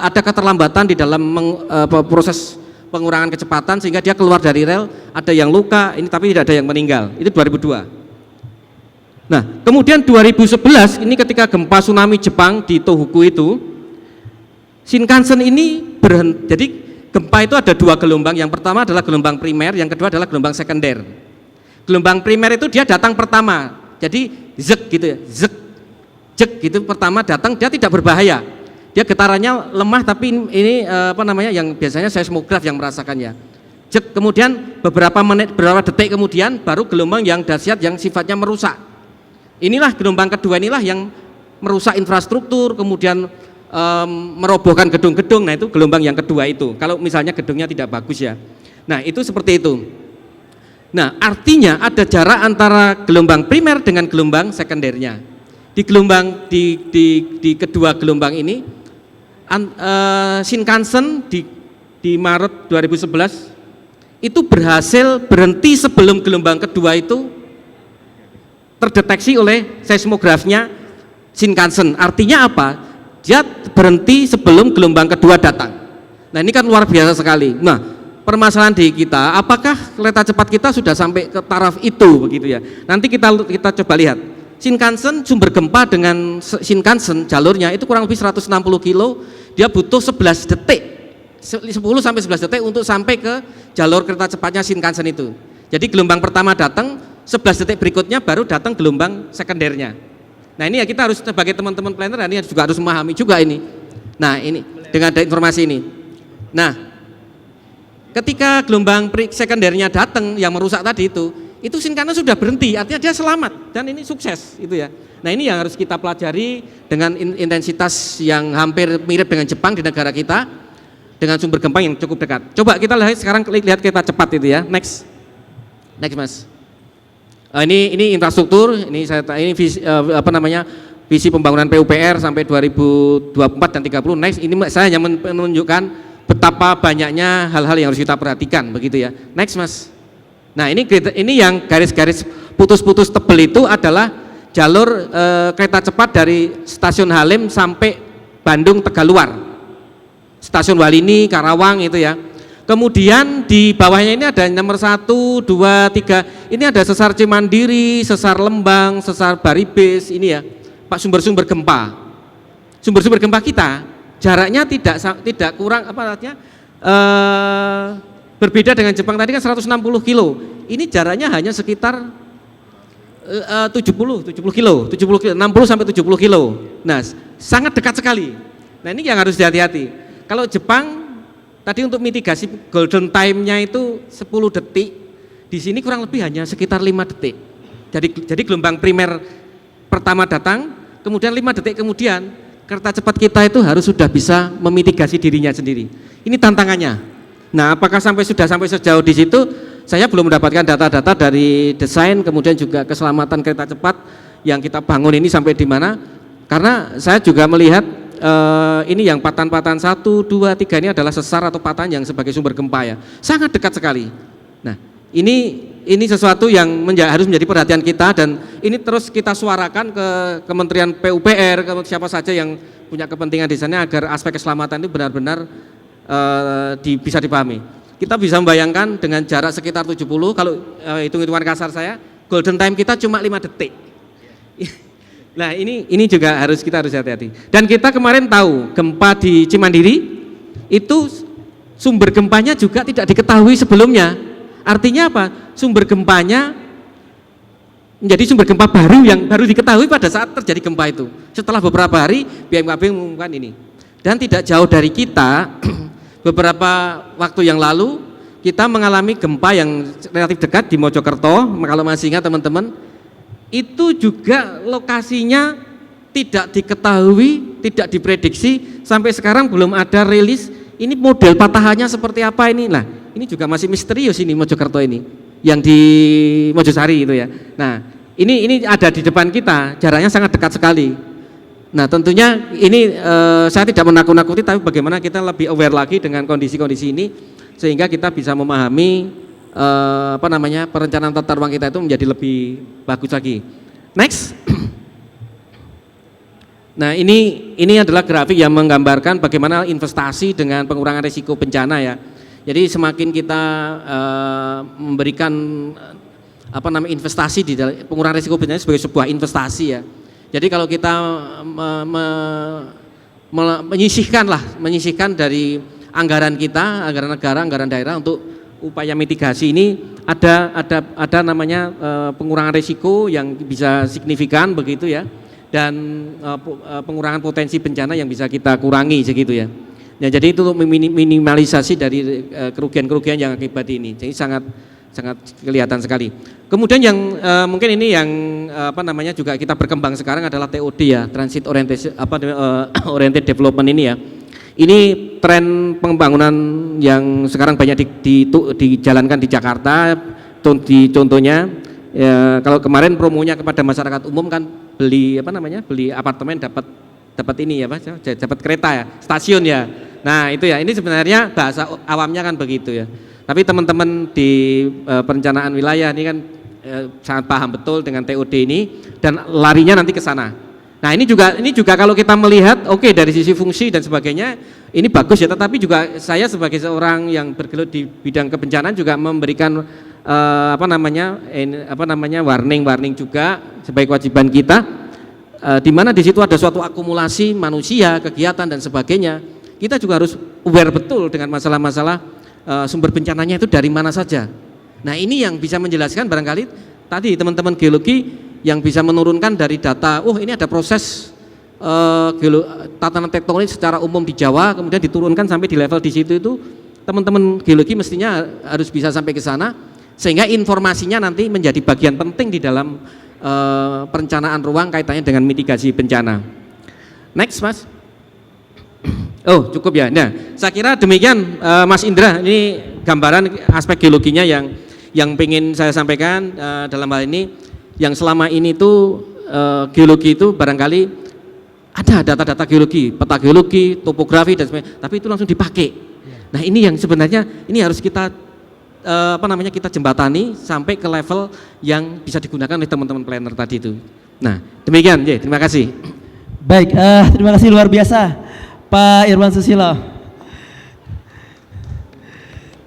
ada keterlambatan di dalam proses pengurangan kecepatan sehingga dia keluar dari rel, ada yang luka ini tapi tidak ada yang meninggal. Itu 2002. Nah kemudian 2011 ini ketika gempa tsunami Jepang di Tohoku itu Shinkansen ini berhenti. Jadi gempa itu ada dua gelombang, yang pertama adalah gelombang primer, yang kedua adalah gelombang sekunder. Gelombang primer itu dia datang pertama, jadi zek gitu ya, zek gitu pertama datang, dia tidak berbahaya, dia getarannya lemah tapi ini apa namanya yang biasanya seismograf yang merasakannya. Zek, kemudian beberapa detik kemudian baru gelombang yang dahsyat yang sifatnya merusak. Inilah gelombang kedua, inilah yang merusak infrastruktur, kemudian merobohkan gedung-gedung. Nah itu gelombang yang kedua itu kalau misalnya gedungnya tidak bagus ya. Nah itu seperti itu. Nah artinya ada jarak antara gelombang primer dengan gelombang sekundernya. Di gelombang di kedua gelombang ini Shinkansen di Maret 2011 itu berhasil berhenti sebelum gelombang kedua itu terdeteksi oleh seismografnya Shinkansen. Artinya apa? Dia berhenti sebelum gelombang kedua datang. Nah ini kan luar biasa sekali. Nah permasalahan di kita, apakah kereta cepat kita sudah sampai ke taraf itu begitu ya? Nanti kita coba lihat. Shinkansen sumber gempa dengan Shinkansen jalurnya itu kurang lebih 160 kilo. Dia butuh 11 detik, 10 sampai 11 detik untuk sampai ke jalur kereta cepatnya Shinkansen itu. Jadi gelombang pertama datang, 11 detik berikutnya baru datang gelombang sekundernya. Nah ini ya kita harus sebagai teman-teman planner ini juga harus memahami juga ini. Nah ini dengan ada informasi ini. Nah ketika gelombang sekundernya datang yang merusak tadi itu Shinkansen sudah berhenti, artinya dia selamat dan ini sukses itu ya. Nah ini yang harus kita pelajari dengan intensitas yang hampir mirip dengan Jepang di negara kita dengan sumber gempa yang cukup dekat. Coba kita lihat sekarang lihat kereta cepat itu ya. Next mas. Ini infrastruktur, ini visi pembangunan PUPR sampai 2024 dan 30. Next, ini saya hanya menunjukkan betapa banyaknya hal-hal yang harus kita perhatikan begitu ya. Next mas. Nah ini yang garis-garis putus-putus tebel itu adalah jalur kereta cepat dari stasiun Halim sampai Bandung Tegaluar, stasiun Walini, Karawang itu ya. Kemudian di bawahnya ini ada nomor 1, 2, 3. Ini ada sesar Cimandiri, sesar Lembang, sesar Baribis. Ini ya, Pak sumber-sumber gempa. Sumber-sumber gempa kita jaraknya tidak kurang apa artinya berbeda dengan Jepang tadi kan 160 kilo. Ini jaraknya hanya sekitar 70 kilo, 60 sampai 70 kilo. Nah, sangat dekat sekali. Nah, ini yang harus hati-hati. Kalau Jepang tadi untuk mitigasi golden time-nya itu 10 detik, di sini kurang lebih hanya sekitar 5 detik. Jadi gelombang primer pertama datang, kemudian 5 detik kemudian kereta cepat kita itu harus sudah bisa memitigasi dirinya sendiri. Ini tantangannya. Nah, apakah sudah sampai sejauh di situ? Saya belum mendapatkan data-data dari desain, kemudian juga keselamatan kereta cepat yang kita bangun ini sampai di mana. Karena saya juga melihat ini yang patahan-patahan 1, 2, 3 ini adalah sesar atau patahan yang sebagai sumber gempa ya, sangat dekat sekali. Nah ini sesuatu yang harus menjadi perhatian kita dan ini terus kita suarakan ke Kementerian PUPR, ke siapa saja yang punya kepentingan di sana agar aspek keselamatan itu benar-benar bisa dipahami. Kita bisa membayangkan dengan jarak sekitar 70, kalau hitung-hitungan kasar saya golden time kita cuma 5 detik. Nah ini juga kita harus hati-hati. Dan kita kemarin tahu gempa di Cimandiri itu sumber gempanya juga tidak diketahui sebelumnya. Artinya apa? Sumber gempanya menjadi sumber gempa baru yang baru diketahui pada saat terjadi gempa itu. Setelah beberapa hari BMKG mengumumkan ini. Dan tidak jauh dari kita, beberapa waktu yang lalu kita mengalami gempa yang relatif dekat di Mojokerto. Kalau masih ingat teman-teman, itu juga lokasinya tidak diketahui, tidak diprediksi, sampai sekarang belum ada rilis ini model patahannya seperti apa ini. Nah ini juga masih misterius ini Mojokerto ini, yang di Mojosari itu ya. Nah ini ada di depan kita, jaraknya sangat dekat sekali. Nah tentunya ini saya tidak menakut-nakuti, tapi bagaimana kita lebih aware lagi dengan kondisi-kondisi ini, sehingga kita bisa memahami perencanaan tata ruang kita itu menjadi lebih bagus lagi. Next. Nah ini adalah grafik yang menggambarkan bagaimana investasi dengan pengurangan risiko bencana ya. Jadi semakin kita memberikan investasi di dalam pengurangan risiko bencana sebagai sebuah investasi ya. Jadi kalau kita menyisihkan dari anggaran kita, anggaran negara, anggaran daerah untuk upaya mitigasi ini ada namanya pengurangan risiko yang bisa signifikan begitu ya, dan pengurangan potensi bencana yang bisa kita kurangi segitu ya. Ya jadi itu untuk minimalisasi dari kerugian-kerugian yang akibat ini. Jadi sangat kelihatan sekali. Kemudian yang mungkin ini yang juga kita berkembang sekarang adalah TOD ya, Transit Oriented Development ini ya. Ini tren pembangunan yang sekarang banyak dijalankan di Jakarta. Contohnya ya, kalau kemarin promonya kepada masyarakat umum kan beli apartemen dapat ini ya Pak, dapat kereta ya, stasiun ya. Nah itu ya, ini sebenarnya bahasa awamnya kan begitu ya. Tapi teman-teman di perencanaan wilayah ini kan sangat paham betul dengan TOD ini dan larinya nanti ke sana. Nah ini juga kalau kita melihat dari sisi fungsi dan sebagainya ini bagus ya, tetapi juga saya sebagai seorang yang bergelut di bidang kebencanaan juga memberikan warning juga sebagai kewajiban kita, di mana di situ ada suatu akumulasi manusia, kegiatan dan sebagainya. Kita juga harus aware betul dengan masalah-masalah sumber bencananya itu dari mana saja. Nah ini yang bisa menjelaskan barangkali tadi teman-teman geologi yang bisa menurunkan dari data, ini ada proses tatanan tektonik secara umum di Jawa, kemudian diturunkan sampai di level di situ itu, teman-teman geologi mestinya harus bisa sampai ke sana, sehingga informasinya nanti menjadi bagian penting di dalam perencanaan ruang kaitannya dengan mitigasi bencana. Next Mas. Oh cukup ya. Nah saya kira demikian Mas Indra, ini gambaran aspek geologinya yang pengen saya sampaikan dalam hal ini. Yang selama ini tuh geologi itu barangkali ada data-data geologi, peta geologi, topografi dan sebagainya, tapi itu langsung dipakai. Nah ini yang sebenarnya ini harus kita kita jembatani sampai ke level yang bisa digunakan oleh teman-teman planner tadi itu. Nah demikian, terima kasih. Baik, terima kasih luar biasa Pak Irwan Susilo.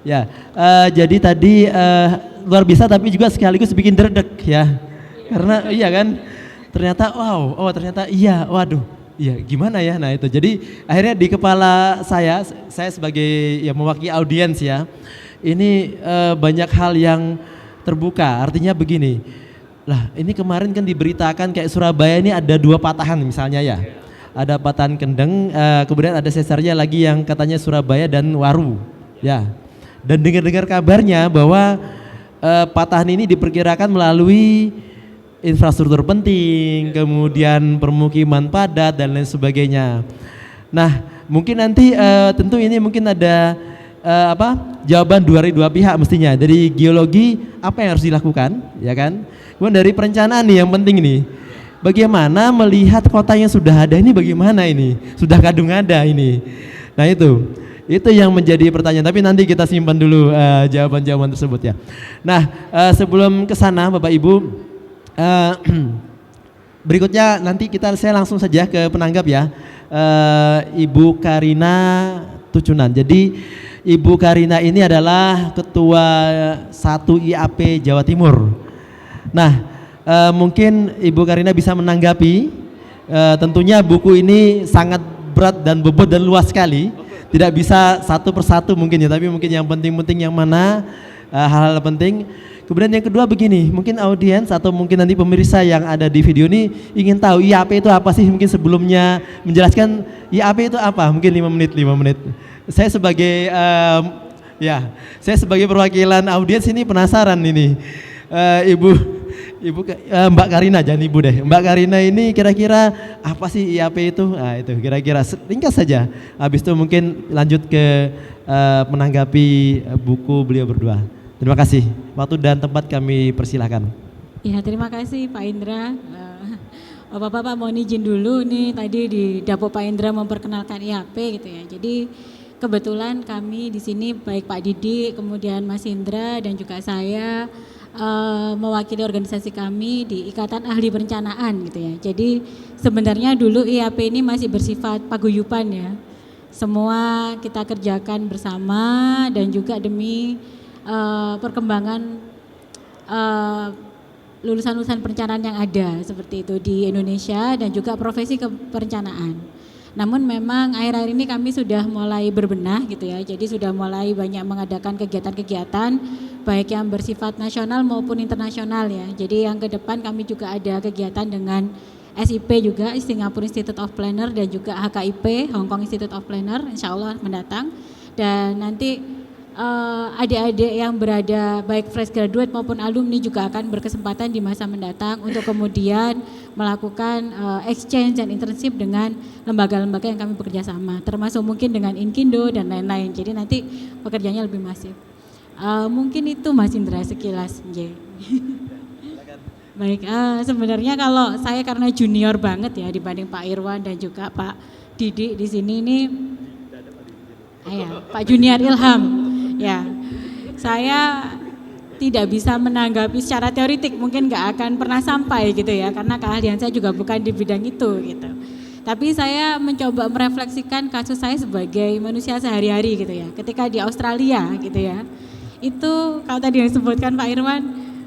Ya, jadi tadi luar biasa tapi juga sekaligus bikin derdek ya. Karena iya kan, ternyata ternyata iya, waduh, iya gimana ya. Nah itu jadi akhirnya di kepala saya sebagai mewakili audiens ya, ini banyak hal yang terbuka. Artinya begini, lah ini kemarin kan diberitakan kayak Surabaya ini ada 2 patahan misalnya ya, ada patahan Kendeng, kemudian ada sesarnya lagi yang katanya Surabaya dan Waru ya. Dan dengar-dengar kabarnya bahwa patahan ini diperkirakan melalui infrastruktur penting, kemudian permukiman padat dan lain sebagainya. Nah, mungkin nanti tentu ini mungkin ada jawaban dari 2 pihak mestinya. Dari geologi apa yang harus dilakukan, ya kan? Kemudian dari perencanaan nih yang penting nih. Bagaimana melihat kota yang sudah ada ini, bagaimana ini? Sudah kadung ada ini. Nah, itu yang menjadi pertanyaan, tapi nanti kita simpan dulu jawaban-jawaban tersebut ya. Nah, sebelum ke sana Bapak Ibu, berikutnya nanti saya langsung saja ke penanggap ya, Ibu Karina Tucunan. Jadi Ibu Karina ini adalah Ketua 1 IAP Jawa Timur. Nah, mungkin Ibu Karina bisa menanggapi. Tentunya buku ini sangat berat dan bobot dan luas sekali. Tidak bisa satu persatu mungkin ya, tapi mungkin yang penting-penting yang mana, hal-hal penting. Kemudian yang kedua begini, mungkin audiens atau mungkin nanti pemirsa yang ada di video ini ingin tahu IAP itu apa sih, mungkin sebelumnya menjelaskan IAP itu apa, mungkin 5 menit. Saya sebagai saya sebagai perwakilan audiens ini penasaran ini. Mbak Karina, jangan Ibu deh. Mbak Karina ini kira-kira apa sih IAP itu? Nah, itu kira-kira ringkas saja. Habis itu mungkin lanjut ke menanggapi buku beliau berdua. Terima kasih. Waktu dan tempat kami persilahkan. Ya, terima kasih Pak Indra. Bapak-bapak mohon izin dulu nih, tadi di dapur Pak Indra memperkenalkan IAP gitu ya. Jadi kebetulan kami di sini baik Pak Didi, kemudian Mas Indra dan juga saya mewakili organisasi kami di Ikatan Ahli Perencanaan gitu ya. Jadi sebenarnya dulu IAP ini masih bersifat paguyuban ya. Semua kita kerjakan bersama dan juga demi perkembangan lulusan-lulusan perencanaan yang ada seperti itu di Indonesia dan juga profesi perencanaan. Namun memang akhir-akhir ini kami sudah mulai berbenah gitu ya. Jadi sudah mulai banyak mengadakan kegiatan-kegiatan baik yang bersifat nasional maupun internasional ya. Jadi yang ke depan kami juga ada kegiatan dengan SIP juga, Singapore Institute of Planner, dan juga HKIP, Hong Kong Institute of Planner, insya Allah mendatang. Dan nanti adik-adik yang berada baik fresh graduate maupun alumni juga akan berkesempatan di masa mendatang untuk kemudian melakukan exchange dan internship dengan lembaga-lembaga yang kami bekerja sama, termasuk mungkin dengan Inkindo dan lain-lain. Jadi nanti pekerjaannya lebih masif. Mungkin itu Mas Indra sekilas. Baik, sebenarnya kalau saya karena junior banget ya dibanding Pak Irwan dan juga Pak Didi di sini ini, Pak Junior Ilham. Ya, saya tidak bisa menanggapi secara teoritik, mungkin nggak akan pernah sampai gitu ya, karena keahlian saya juga bukan di bidang itu gitu. Tapi saya mencoba merefleksikan kasus saya sebagai manusia sehari-hari gitu ya. Ketika di Australia gitu ya, itu kalau tadi yang disebutkan Pak Irwan,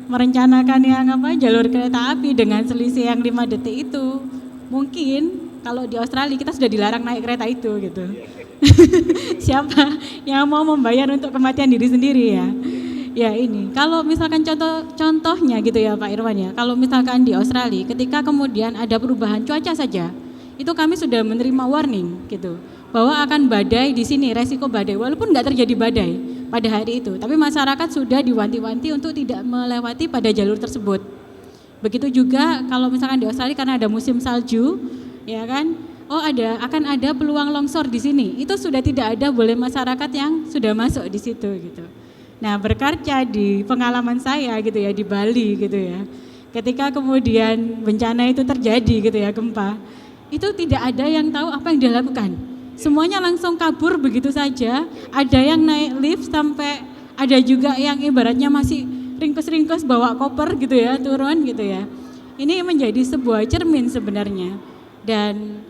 merencanakan yang jalur kereta api dengan selisih yang 5 detik itu, mungkin kalau di Australia kita sudah dilarang naik kereta itu gitu. Siapa yang mau membayar untuk kematian diri sendiri ya? Ya ini, kalau misalkan contohnya gitu ya Pak Irwan ya, kalau misalkan di Australia ketika kemudian ada perubahan cuaca saja, itu kami sudah menerima warning gitu, bahwa akan badai di sini, resiko badai, walaupun nggak terjadi badai pada hari itu, tapi masyarakat sudah diwanti-wanti untuk tidak melewati pada jalur tersebut. Begitu juga kalau misalkan di Australia karena ada musim salju, ya kan? Akan ada peluang longsor di sini. Itu sudah tidak ada boleh masyarakat yang sudah masuk di situ gitu. Nah, berkaca di pengalaman saya gitu ya di Bali gitu ya. Ketika kemudian bencana itu terjadi gitu ya, gempa, itu tidak ada yang tahu apa yang dilakukan. Semuanya langsung kabur begitu saja. Ada yang naik lift sampai ada juga yang ibaratnya masih ringkus-ringkus bawa koper gitu ya, turun gitu ya. Ini menjadi sebuah cermin sebenarnya. Dan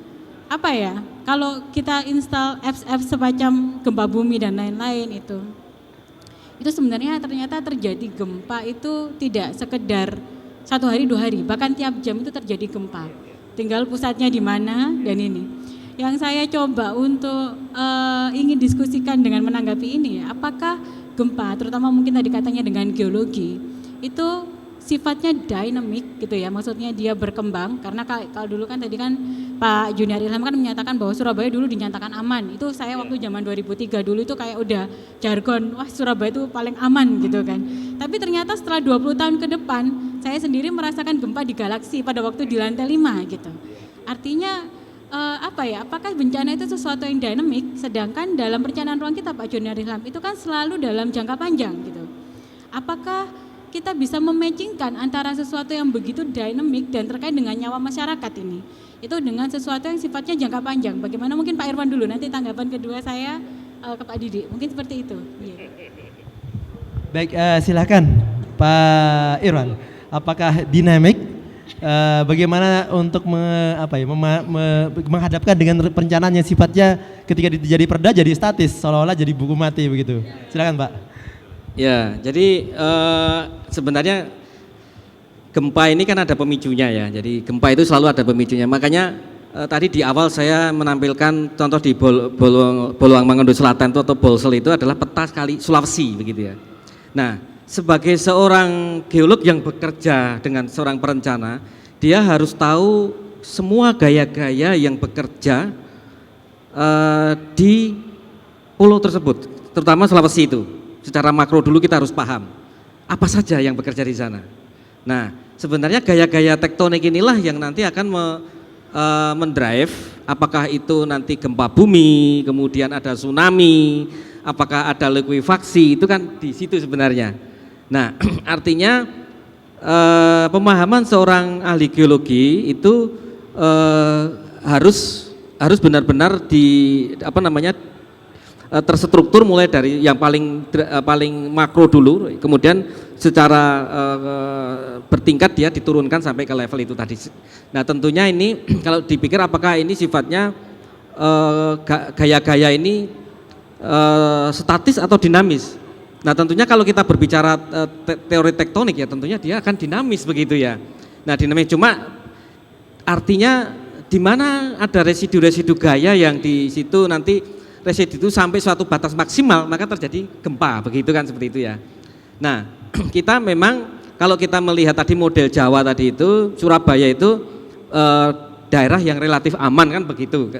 kalau kita install apps-apps semacam gempa bumi dan lain-lain itu sebenarnya ternyata terjadi gempa itu tidak sekedar 1 hari 2 hari, bahkan tiap jam itu terjadi gempa. Tinggal pusatnya di mana dan ini. Yang saya coba untuk ingin diskusikan dengan menanggapi ini ya, apakah gempa, terutama mungkin tadi katanya dengan geologi, itu sifatnya dynamic gitu ya, maksudnya dia berkembang, karena kalau dulu kan tadi kan Pak Junior Ilham kan menyatakan bahwa Surabaya dulu dinyatakan aman. Itu saya waktu zaman 2003 dulu itu kayak udah jargon, wah Surabaya itu paling aman gitu kan. Tapi ternyata setelah 20 tahun ke depan, saya sendiri merasakan gempa di galaksi pada waktu di lantai 5 gitu. Artinya apakah bencana itu sesuatu yang dynamic, sedangkan dalam perencanaan ruang kita Pak Junior Ilham itu kan selalu dalam jangka panjang gitu. Apakah kita bisa mematchingkan antara sesuatu yang begitu dinamik dan terkait dengan nyawa masyarakat ini, itu dengan sesuatu yang sifatnya jangka panjang? Bagaimana, mungkin Pak Irwan dulu, nanti tanggapan kedua saya ke Pak Didi, mungkin seperti itu. Baik, silakan Pak Irwan, apakah dinamik, bagaimana untuk menghadapkan dengan perencanaan yang sifatnya ketika jadi perda jadi statis, seolah-olah jadi buku mati begitu. Silakan Pak. Ya, jadi sebenarnya gempa ini kan ada pemicunya ya. Jadi gempa itu selalu ada pemicunya. Makanya tadi di awal saya menampilkan contoh di Boluang Mangundu Selatan itu atau Bolsel itu adalah peta kali Sulawesi begitu ya. Nah, sebagai seorang geolog yang bekerja dengan seorang perencana, dia harus tahu semua gaya-gaya yang bekerja di pulau tersebut, terutama Sulawesi itu. Secara makro dulu kita harus paham apa saja yang bekerja di sana. Nah, sebenarnya gaya-gaya tektonik inilah yang nanti akan mendrive apakah itu nanti gempa bumi, kemudian ada tsunami, apakah ada likuifaksi, itu kan di situ sebenarnya. Nah, artinya pemahaman seorang ahli geologi itu harus benar-benar terstruktur mulai dari yang paling makro dulu, kemudian secara bertingkat dia diturunkan sampai ke level itu tadi. Nah, tentunya ini kalau dipikir apakah ini sifatnya gaya-gaya ini statis atau dinamis. Nah, tentunya kalau kita berbicara teori tektonik ya tentunya dia akan dinamis begitu ya. Nah, dinamis cuma artinya di mana ada residu-residu gaya yang di situ nanti residu itu sampai suatu batas maksimal maka terjadi gempa begitu kan, seperti itu ya. Nah, kita memang kalau kita melihat tadi model Jawa tadi itu Surabaya itu daerah yang relatif aman kan begitu,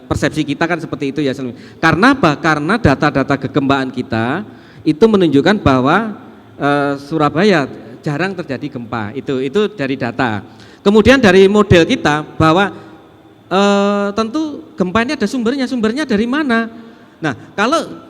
persepsi kita kan seperti itu ya. Karena apa? Karena data-data kegempaan kita itu menunjukkan bahwa Surabaya jarang terjadi gempa, itu dari data. Kemudian dari model kita bahwa tentu gempa ini ada sumbernya dari mana? Nah, kalau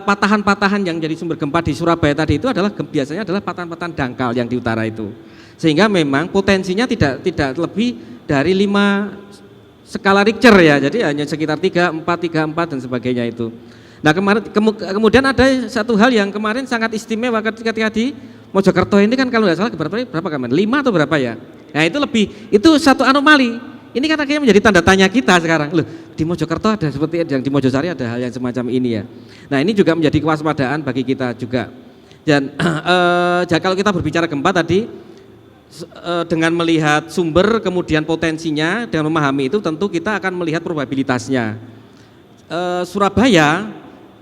patahan-patahan yang jadi sumber gempa di Surabaya tadi itu adalah biasanya adalah patahan-patahan dangkal yang di utara itu, sehingga memang potensinya tidak lebih dari 5 skala Richter ya, jadi hanya sekitar 3, 4 dan sebagainya itu. Nah, kemudian ada satu hal yang kemarin sangat istimewa ketika di Mojokerto ini kan kalau nggak salah berapa kemarin? 5 atau berapa ya? Nah, itu satu anomali. Ini kan akhirnya menjadi tanda tanya kita sekarang. Loh, di Mojokerto ada seperti yang di Mojosari ada hal yang semacam ini ya. Nah, ini juga menjadi kewaspadaan bagi kita juga. Dan kalau kita berbicara gempa tadi dengan melihat sumber kemudian potensinya dan memahami itu tentu kita akan melihat probabilitasnya. Surabaya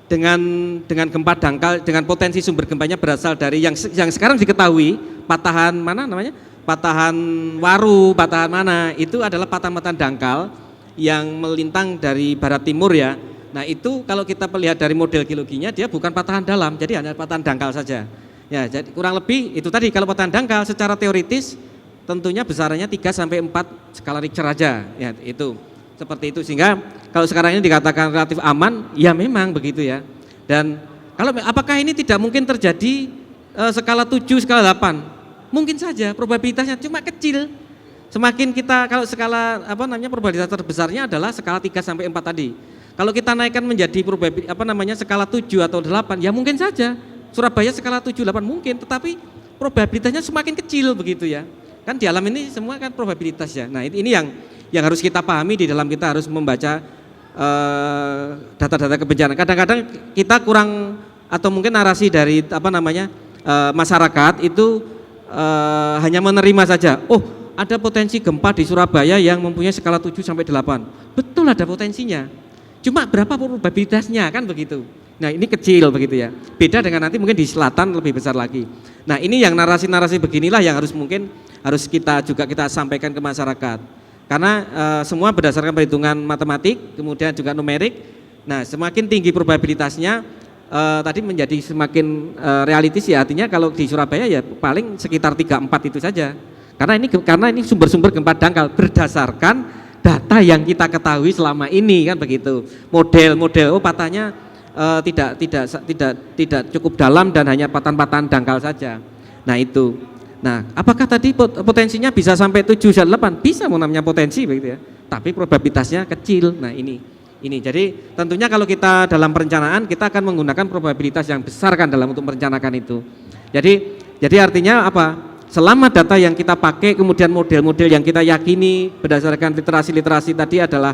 dengan gempa dangkal dengan potensi sumber gempanya berasal dari yang sekarang diketahui patahan mana namanya? Patahan Waru, patahan mana, itu adalah patahan-patahan dangkal yang melintang dari barat timur ya. Nah, itu kalau kita melihat dari model geologinya dia bukan patahan dalam, jadi hanya patahan dangkal saja. Ya, jadi kurang lebih itu tadi kalau patahan dangkal secara teoritis tentunya besarannya 3 sampai 4 skala Richter aja. Ya, itu. Seperti itu, sehingga kalau sekarang ini dikatakan relatif aman, ya memang begitu ya. Dan apakah ini tidak mungkin terjadi skala 7, skala 8? Mungkin saja, probabilitasnya cuma kecil. Semakin kita kalau skala probabilitas terbesarnya adalah skala 3 sampai 4 tadi. Kalau kita naikkan menjadi skala 7 atau 8, ya mungkin saja. Surabaya skala 7, 8 mungkin, tetapi probabilitasnya semakin kecil begitu ya. Kan di alam ini semua kan probabilitas ya. Nah, ini yang harus kita pahami di dalam kita harus membaca data-data kebencanaan. Kadang-kadang kita kurang atau mungkin narasi dari masyarakat itu hanya menerima saja. Oh, ada potensi gempa di Surabaya yang mempunyai skala 7 sampai 8. Betul ada potensinya. Cuma berapa probabilitasnya kan begitu. Nah, ini kecil begitu ya. Beda dengan nanti mungkin di selatan lebih besar lagi. Nah, ini yang narasi-narasi beginilah yang harus kita sampaikan ke masyarakat. Karena semua berdasarkan perhitungan matematik, kemudian juga numerik. Nah, semakin tinggi probabilitasnya tadi menjadi semakin realistis ya, artinya kalau di Surabaya ya paling sekitar 3-4 itu saja. Karena ini sumber-sumber gempa dangkal berdasarkan data yang kita ketahui selama ini kan begitu. Model patahnya tidak cukup dalam dan hanya patahan-patahan dangkal saja. Nah, itu. Nah, apakah tadi potensinya bisa sampai 7-8? Bisa namanya potensi begitu ya. Tapi probabilitasnya kecil. Nah, ini. Jadi tentunya kalau kita dalam perencanaan kita akan menggunakan probabilitas yang besar kan dalam untuk merencanakan itu. Jadi artinya apa? Selama data yang kita pakai kemudian model-model yang kita yakini berdasarkan literasi tadi adalah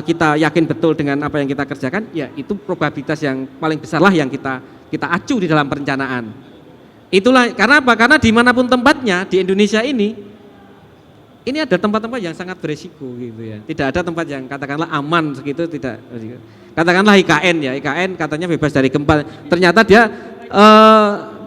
kita yakin betul dengan apa yang kita kerjakan, ya itu probabilitas yang paling besar lah yang kita acu di dalam perencanaan. Itulah karena apa? Karena dimanapun tempatnya di Indonesia ini ada tempat-tempat yang sangat beresiko gitu ya. Tidak ada tempat yang katakanlah aman segitu, tidak. Katakanlah IKN ya, IKN katanya bebas dari gempa. Ternyata dia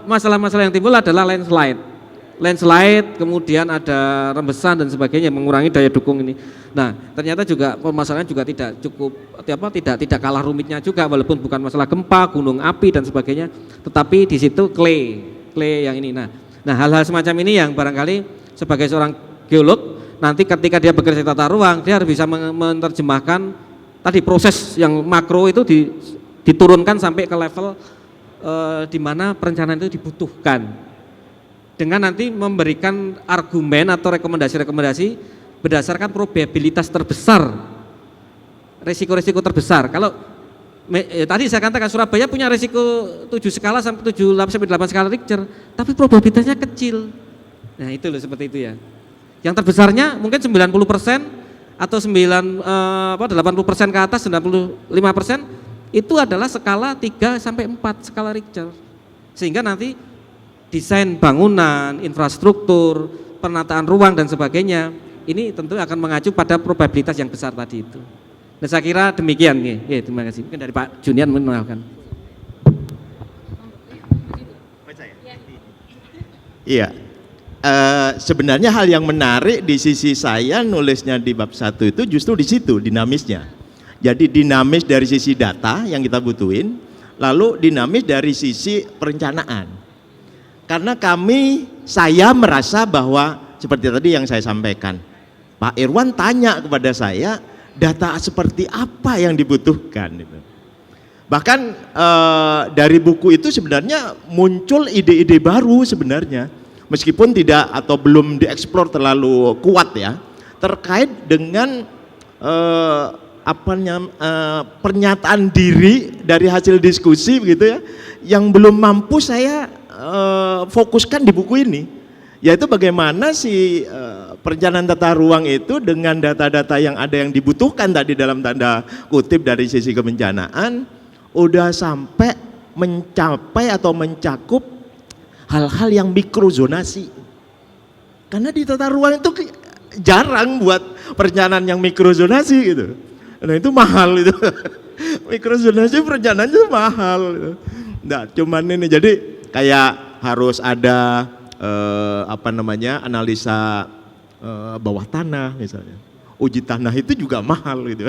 masalah-masalah yang timbul adalah landslide, kemudian ada rembesan dan sebagainya, mengurangi daya dukung ini. Nah, ternyata juga permasalahan juga tidak cukup tidak kalah rumitnya juga, walaupun bukan masalah gempa, gunung api dan sebagainya, tetapi di situ clay yang ini. Nah, hal-hal semacam ini yang barangkali sebagai seorang geolog nanti ketika dia bekerja di tata ruang, dia harus bisa menerjemahkan tadi proses yang makro itu diturunkan sampai ke level di mana perencanaan itu dibutuhkan. Dengan nanti memberikan argumen atau rekomendasi-rekomendasi berdasarkan probabilitas terbesar, resiko-resiko terbesar. Kalau tadi saya katakan Surabaya punya resiko 7 skala sampai 8 skala Richter, tapi probabilitasnya kecil. Nah itu loh, seperti itu ya. Yang terbesarnya mungkin 90% atau 80% ke atas, 95% itu adalah skala 3 sampai 4 skala Richter. Sehingga nanti desain bangunan, infrastruktur, penataan ruang dan sebagainya, ini tentu akan mengacu pada probabilitas yang besar tadi itu. Nah, saya kira demikian nih. Terima kasih. Mungkin dari Pak Junian menambahkan. Iya. Sebenarnya hal yang menarik di sisi saya nulisnya di bab 1 itu justru di situ dinamisnya. Jadi dinamis dari sisi data yang kita butuhin, lalu dinamis dari sisi perencanaan. Karena saya merasa bahwa seperti tadi yang saya sampaikan, Pak Irwan tanya kepada saya data seperti apa yang dibutuhkan. Bahkan dari buku itu sebenarnya muncul ide-ide baru sebenarnya, meskipun tidak atau belum dieksplor terlalu kuat ya, terkait dengan pernyataan diri dari hasil diskusi begitu ya, yang belum mampu saya fokuskan di buku ini, yaitu bagaimana si perencanaan tata ruang itu dengan data-data yang ada yang dibutuhkan tadi dalam tanda kutip dari sisi kebencanaan udah sampai mencapai atau mencakup hal-hal yang mikrozonasi. Karena di tata ruang itu jarang buat perencanaan yang mikrozonasi gitu. Nah itu mahal itu. Mikrozonasi perencanaannya itu mahal gitu. Nah cuman ini jadi kayak harus ada analisa bawah tanah misalnya. Uji tanah itu juga mahal gitu.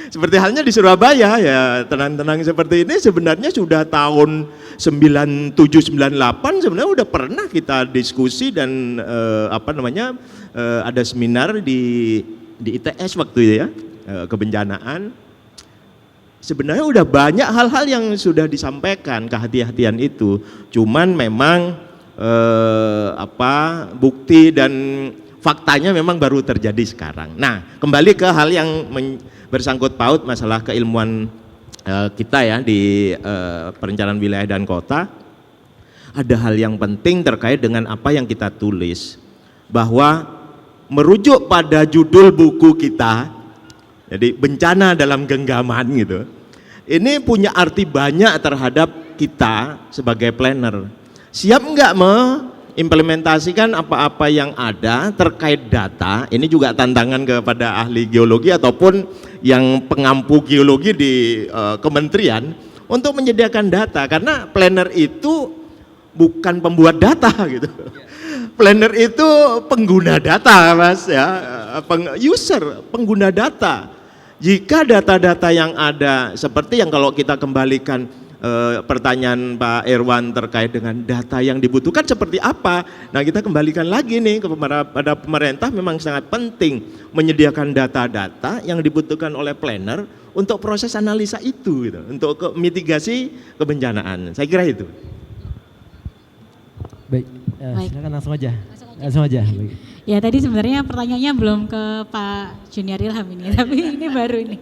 Seperti halnya di Surabaya ya, tenang-tenang seperti ini sebenarnya sudah tahun 97 98 sebenarnya udah pernah kita diskusi dan ada seminar di ITS waktu itu ya, kebencanaan. Sebenarnya udah banyak hal-hal yang sudah disampaikan, kehati-hatian itu. Cuman memang bukti dan faktanya memang baru terjadi sekarang. Nah, kembali ke hal yang bersangkut paut masalah keilmuan kita ya di perencanaan wilayah dan kota. Ada hal yang penting terkait dengan apa yang kita tulis, bahwa merujuk pada judul buku kita, jadi bencana dalam genggaman gitu. Ini punya arti banyak terhadap kita sebagai planner. Siap nggak mengimplementasikan apa-apa yang ada terkait data? Ini juga tantangan kepada ahli geologi ataupun yang pengampu geologi di kementerian untuk menyediakan data. Karena planner itu bukan pembuat data gitu. Planner itu pengguna data, Mas ya, pengguna data. Jika data-data yang ada seperti yang kalau kita kembalikan pertanyaan Pak Irwan terkait dengan data yang dibutuhkan seperti apa. Nah, kita kembalikan lagi nih kepada pemerintah, memang sangat penting menyediakan data-data yang dibutuhkan oleh planner untuk proses analisa itu gitu, untuk mitigasi kebencanaan. Saya kira itu. Baik, silakan langsung aja. Baik. Ya tadi sebenarnya pertanyaannya belum ke Pak Junior Ilham ini, tapi ini baru ini.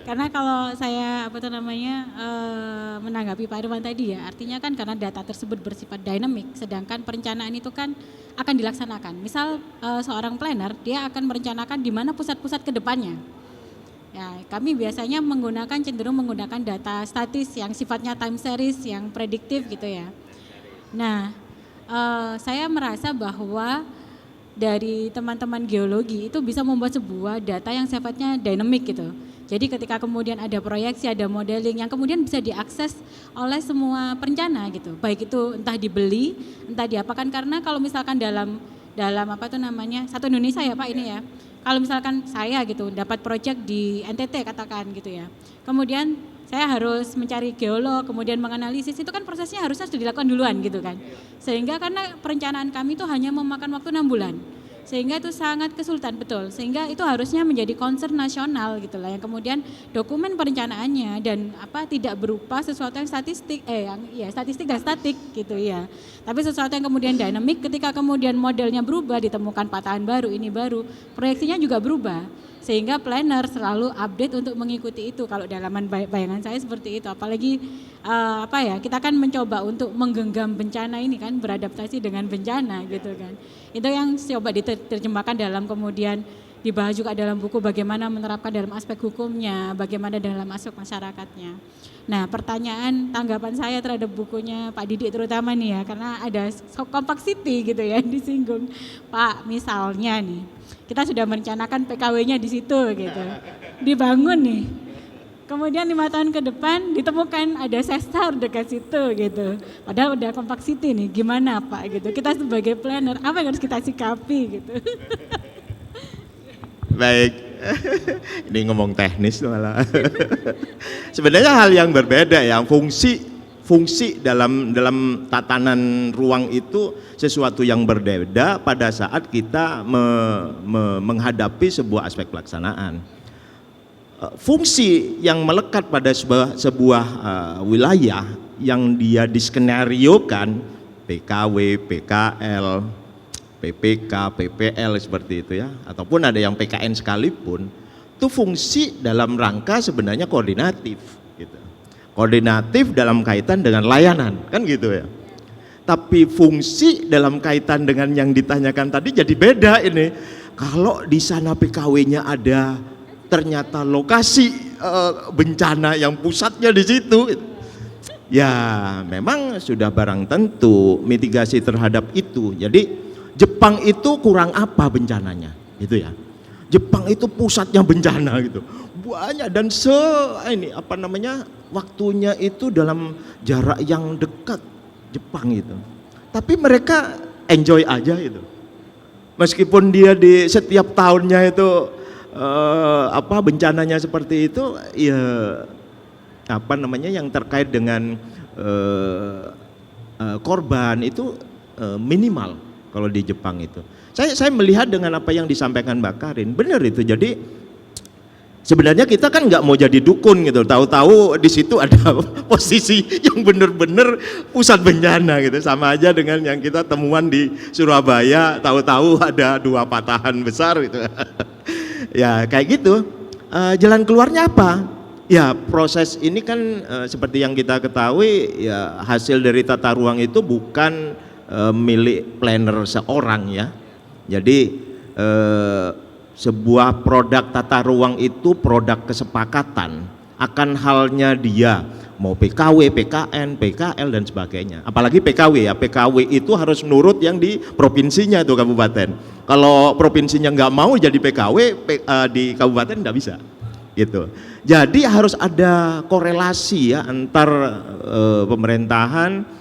Karena kalau saya menanggapi Pak Irwan tadi ya, artinya kan karena data tersebut bersifat dinamik, sedangkan perencanaan itu kan akan dilaksanakan. Misal seorang planner dia akan merencanakan di mana pusat-pusat kedepannya. Ya, kami biasanya cenderung menggunakan data statis yang sifatnya time series, yang prediktif gitu ya. Nah, saya merasa bahwa dari teman-teman geologi itu bisa membuat sebuah data yang sifatnya dynamic gitu. Jadi ketika kemudian ada proyeksi, ada modeling yang kemudian bisa diakses oleh semua perencana gitu. Baik itu entah dibeli, entah diapakan, karena kalau misalkan dalam apa itu namanya, satu Indonesia ya Pak ini ya. Kalau misalkan saya gitu dapat proyek di NTT katakan gitu ya. Kemudian saya harus mencari geolog, kemudian menganalisis, itu kan prosesnya harusnya sudah dilakukan duluan gitu kan. Sehingga karena perencanaan kami itu hanya memakan waktu 6 bulan. Sehingga itu sangat kesulitan, betul. Sehingga itu harusnya menjadi concern nasional gitu lah, yang kemudian dokumen perencanaannya dan tidak berupa sesuatu yang statistik, statistik dan statik gitu ya. Tapi sesuatu yang kemudian dinamik, ketika kemudian modelnya berubah, ditemukan patahan baru, ini baru, proyeksinya juga berubah. Sehingga planner selalu update untuk mengikuti itu. Kalau dalam bayangan saya seperti itu, apalagi kita kan mencoba untuk menggenggam bencana ini kan, beradaptasi dengan bencana gitu kan. Itu yang coba diterjemahkan dalam, kemudian dibahas juga dalam buku bagaimana menerapkan dalam aspek hukumnya, bagaimana dalam aspek masyarakatnya. Nah, pertanyaan tanggapan saya terhadap bukunya Pak Didik terutama nih ya, karena ada complexity gitu ya disinggung. Pak, misalnya nih, kita sudah merencanakan PKW-nya di situ gitu, dibangun nih. Kemudian 5 tahun ke depan ditemukan ada sesar dekat situ gitu. Padahal udah compact-city nih, gimana Pak gitu. Kita sebagai planner, apa yang harus kita sikapi gitu. Baik, ini ngomong teknis malah. Sebenarnya hal yang berbeda ya, fungsi dalam tatanan ruang itu sesuatu yang berbeda pada saat kita menghadapi sebuah aspek pelaksanaan. Fungsi yang melekat pada sebuah wilayah yang dia diskenariokan, PKW, PKL, PPK, PPL seperti itu ya, ataupun ada yang PKN sekalipun, itu fungsi dalam rangka sebenarnya koordinatif gitu. Koordinatif dalam kaitan dengan layanan, kan gitu ya. Tapi fungsi dalam kaitan dengan yang ditanyakan tadi jadi beda ini. Kalau di sana PKW-nya ada, ternyata lokasi bencana yang pusatnya di situ, ya memang sudah barang tentu mitigasi terhadap itu. Jadi Jepang itu kurang apa bencananya, gitu ya. Jepang itu pusatnya bencana gitu, banyak dan waktunya itu dalam jarak yang dekat Jepang itu. Tapi mereka enjoy aja itu, meskipun dia di setiap tahunnya itu bencananya seperti itu, ya yang terkait dengan korban itu minimal. Kalau di Jepang itu, saya melihat dengan apa yang disampaikan Mbak Karin, benar itu. Jadi sebenarnya kita kan nggak mau jadi dukun gitu, tahu-tahu di situ ada posisi yang benar-benar pusat bencana gitu, sama aja dengan yang kita temuan di Surabaya, tahu-tahu ada 2 patahan besar gitu. Ya kayak gitu. Jalan keluarnya apa? Ya proses ini kan seperti yang kita ketahui ya, hasil dari tata ruang itu bukan milik planner seorang ya. Jadi sebuah produk tata ruang itu produk kesepakatan akan halnya dia mau PKW, PKN, PKL dan sebagainya. Apalagi PKW ya, PKW itu harus nurut yang di provinsinya tuh kabupaten. Kalau provinsinya nggak mau jadi PKW di kabupaten nggak bisa gitu. Jadi harus ada korelasi ya antar pemerintahan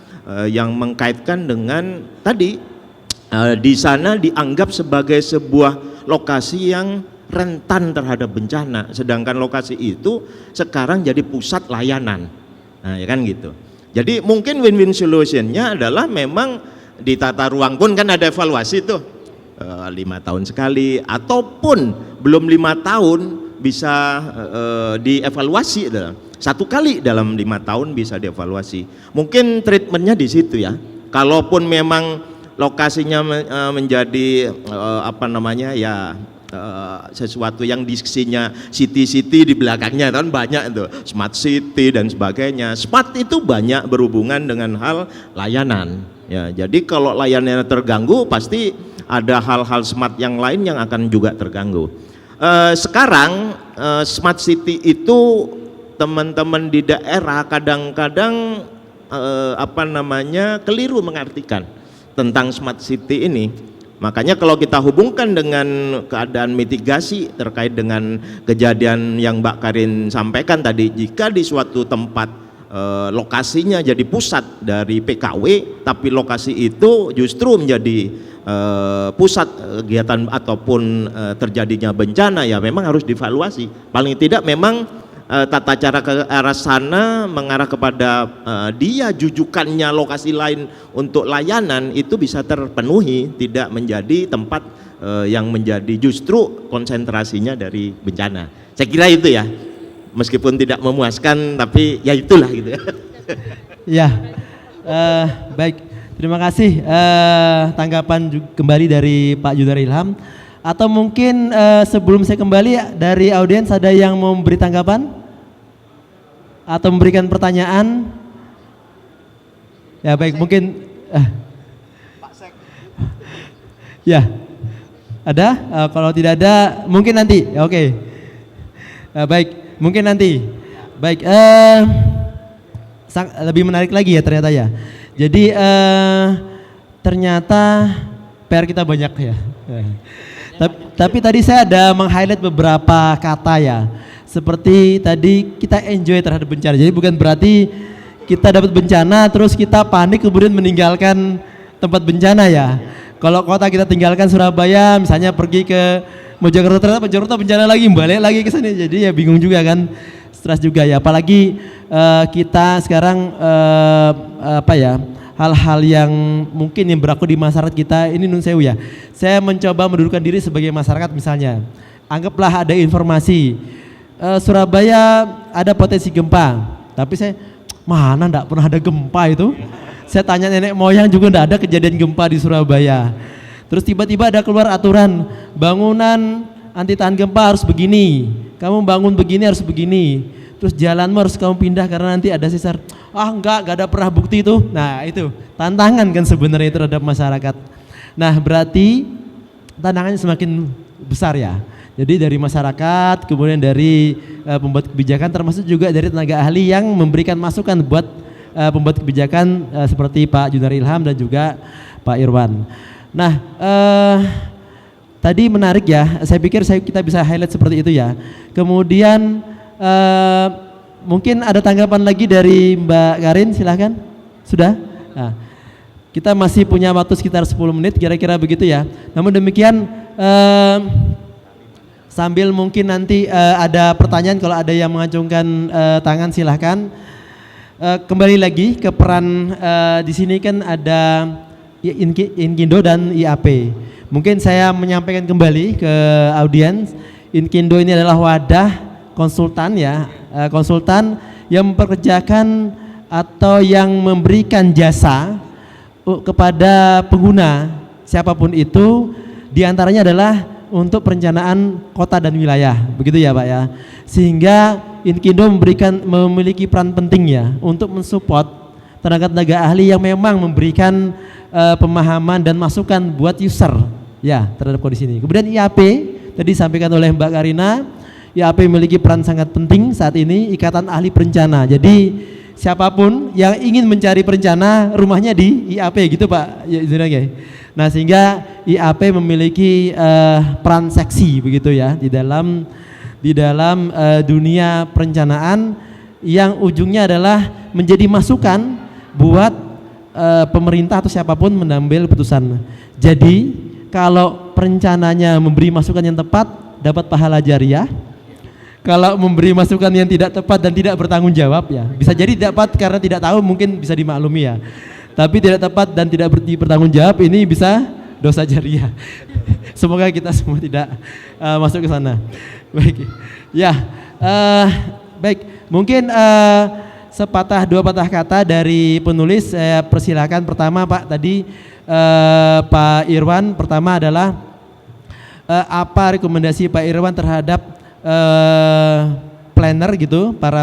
yang mengkaitkan dengan tadi di sana dianggap sebagai sebuah lokasi yang rentan terhadap bencana, sedangkan lokasi itu sekarang jadi pusat layanan. Nah ya kan gitu. Jadi mungkin win-win solutionnya adalah memang di tata ruang pun kan ada evaluasi tuh 5 tahun sekali, ataupun belum 5 tahun bisa dievaluasi. 1 kali dalam 5 tahun bisa dievaluasi. Mungkin treatmentnya di situ ya. Kalaupun memang lokasinya menjadi sesuatu yang diksinya city-city di belakangnya kan banyak itu, smart city dan sebagainya. Smart itu banyak berhubungan dengan hal layanan. Ya, jadi kalau layanannya terganggu pasti ada hal-hal smart yang lain yang akan juga terganggu. Sekarang smart city itu teman-teman di daerah kadang-kadang keliru mengartikan tentang smart city ini. Makanya kalau kita hubungkan dengan keadaan mitigasi terkait dengan kejadian yang Mbak Karin sampaikan tadi, jika di suatu tempat lokasinya jadi pusat dari PKW, tapi lokasi itu justru menjadi pusat kegiatan ataupun terjadinya bencana, ya memang harus dievaluasi. Paling tidak memang tata cara ke arah sana mengarah kepada dia jujukannya lokasi lain untuk layanan itu bisa terpenuhi, tidak menjadi tempat yang menjadi justru konsentrasinya dari bencana. Saya kira itu ya, meskipun tidak memuaskan tapi ya itulah gitu ya. Ya, baik, terima kasih tanggapan kembali dari Pak Junari Ilham. Atau mungkin sebelum saya kembali dari audiens ada yang mau memberi tanggapan? Atau memberikan pertanyaan? Ya baik, mungkin ya ada. Kalau tidak ada mungkin nanti. Oke. Baik, mungkin nanti. Baik. Lebih menarik lagi ya ternyata ya. Jadi ternyata PR kita banyak ya. Tapi tadi saya ada meng-highlight beberapa kata ya. Seperti tadi kita enjoy terhadap bencana. Jadi bukan berarti kita dapat bencana terus kita panik kemudian meninggalkan tempat bencana ya. Kalau kota kita tinggalkan Surabaya misalnya pergi ke Mojokerto, ternyata Mojokerto bencana lagi, balik lagi ke sana. Jadi ya bingung juga kan. Stres juga ya. Apalagi kita sekarang hal-hal yang mungkin yang berlaku di masyarakat kita ini nun sewu ya. Saya mencoba mendudukkan diri sebagai masyarakat misalnya. Anggaplah ada informasi Surabaya ada potensi gempa, tapi saya mana enggak pernah ada gempa itu. Saya tanya nenek moyang juga enggak ada kejadian gempa di Surabaya. Terus tiba-tiba ada keluar aturan bangunan anti tahan gempa harus begini, kamu bangun begini harus begini, terus jalanmu harus kamu pindah karena nanti ada sesar. Enggak ada pernah bukti itu. Nah itu tantangan kan sebenarnya terhadap masyarakat. Nah berarti tantangannya semakin besar ya. Jadi dari masyarakat, kemudian dari pembuat kebijakan, termasuk juga dari tenaga ahli yang memberikan masukan buat pembuat kebijakan seperti Pak Junari Ilham dan juga Pak Irwan. Nah, tadi menarik ya, saya pikir kita bisa highlight seperti itu ya. Kemudian mungkin ada tanggapan lagi dari Mbak Karin, silahkan. Sudah? Nah, kita masih punya waktu sekitar 10 menit, kira-kira begitu ya. Namun demikian, sambil mungkin nanti ada pertanyaan, kalau ada yang mengacungkan tangan silahkan. Kembali lagi ke peran di sini kan ada Inkindo dan IAP. Mungkin saya menyampaikan kembali ke audiens, Inkindo ini adalah wadah konsultan ya, konsultan yang mempekerjakan atau yang memberikan jasa kepada pengguna siapapun itu, diantaranya adalah untuk perencanaan kota dan wilayah, begitu ya Pak ya. Sehingga Inkindo memiliki peran penting ya untuk mensupport tenaga-tenaga ahli yang memang memberikan pemahaman dan masukan buat user ya terhadap kondisi ini. Kemudian IAP tadi disampaikan oleh Mbak Karina, IAP memiliki peran sangat penting saat ini, Ikatan Ahli Perencana. Jadi siapapun yang ingin mencari perencana rumahnya di IAP gitu Pak. Ya, nah sehingga IAP memiliki peran seksi begitu ya di dalam dunia perencanaan yang ujungnya adalah menjadi masukan buat pemerintah atau siapapun mengambil keputusan. Jadi kalau perencananya memberi masukan yang tepat dapat pahala jariah. Kalau memberi masukan yang tidak tepat dan tidak bertanggung jawab ya bisa jadi dapat karena tidak tahu, mungkin bisa dimaklumi ya. Tapi tidak tepat dan tidak bertanggung jawab ini bisa dosa jariah. Semoga kita semua tidak masuk ke sana. Baik, ya, baik. Mungkin sepatah dua patah kata dari penulis. Saya persilakan pertama Pak tadi Pak Irwan. Pertama adalah apa rekomendasi Pak Irwan terhadap planner gitu, para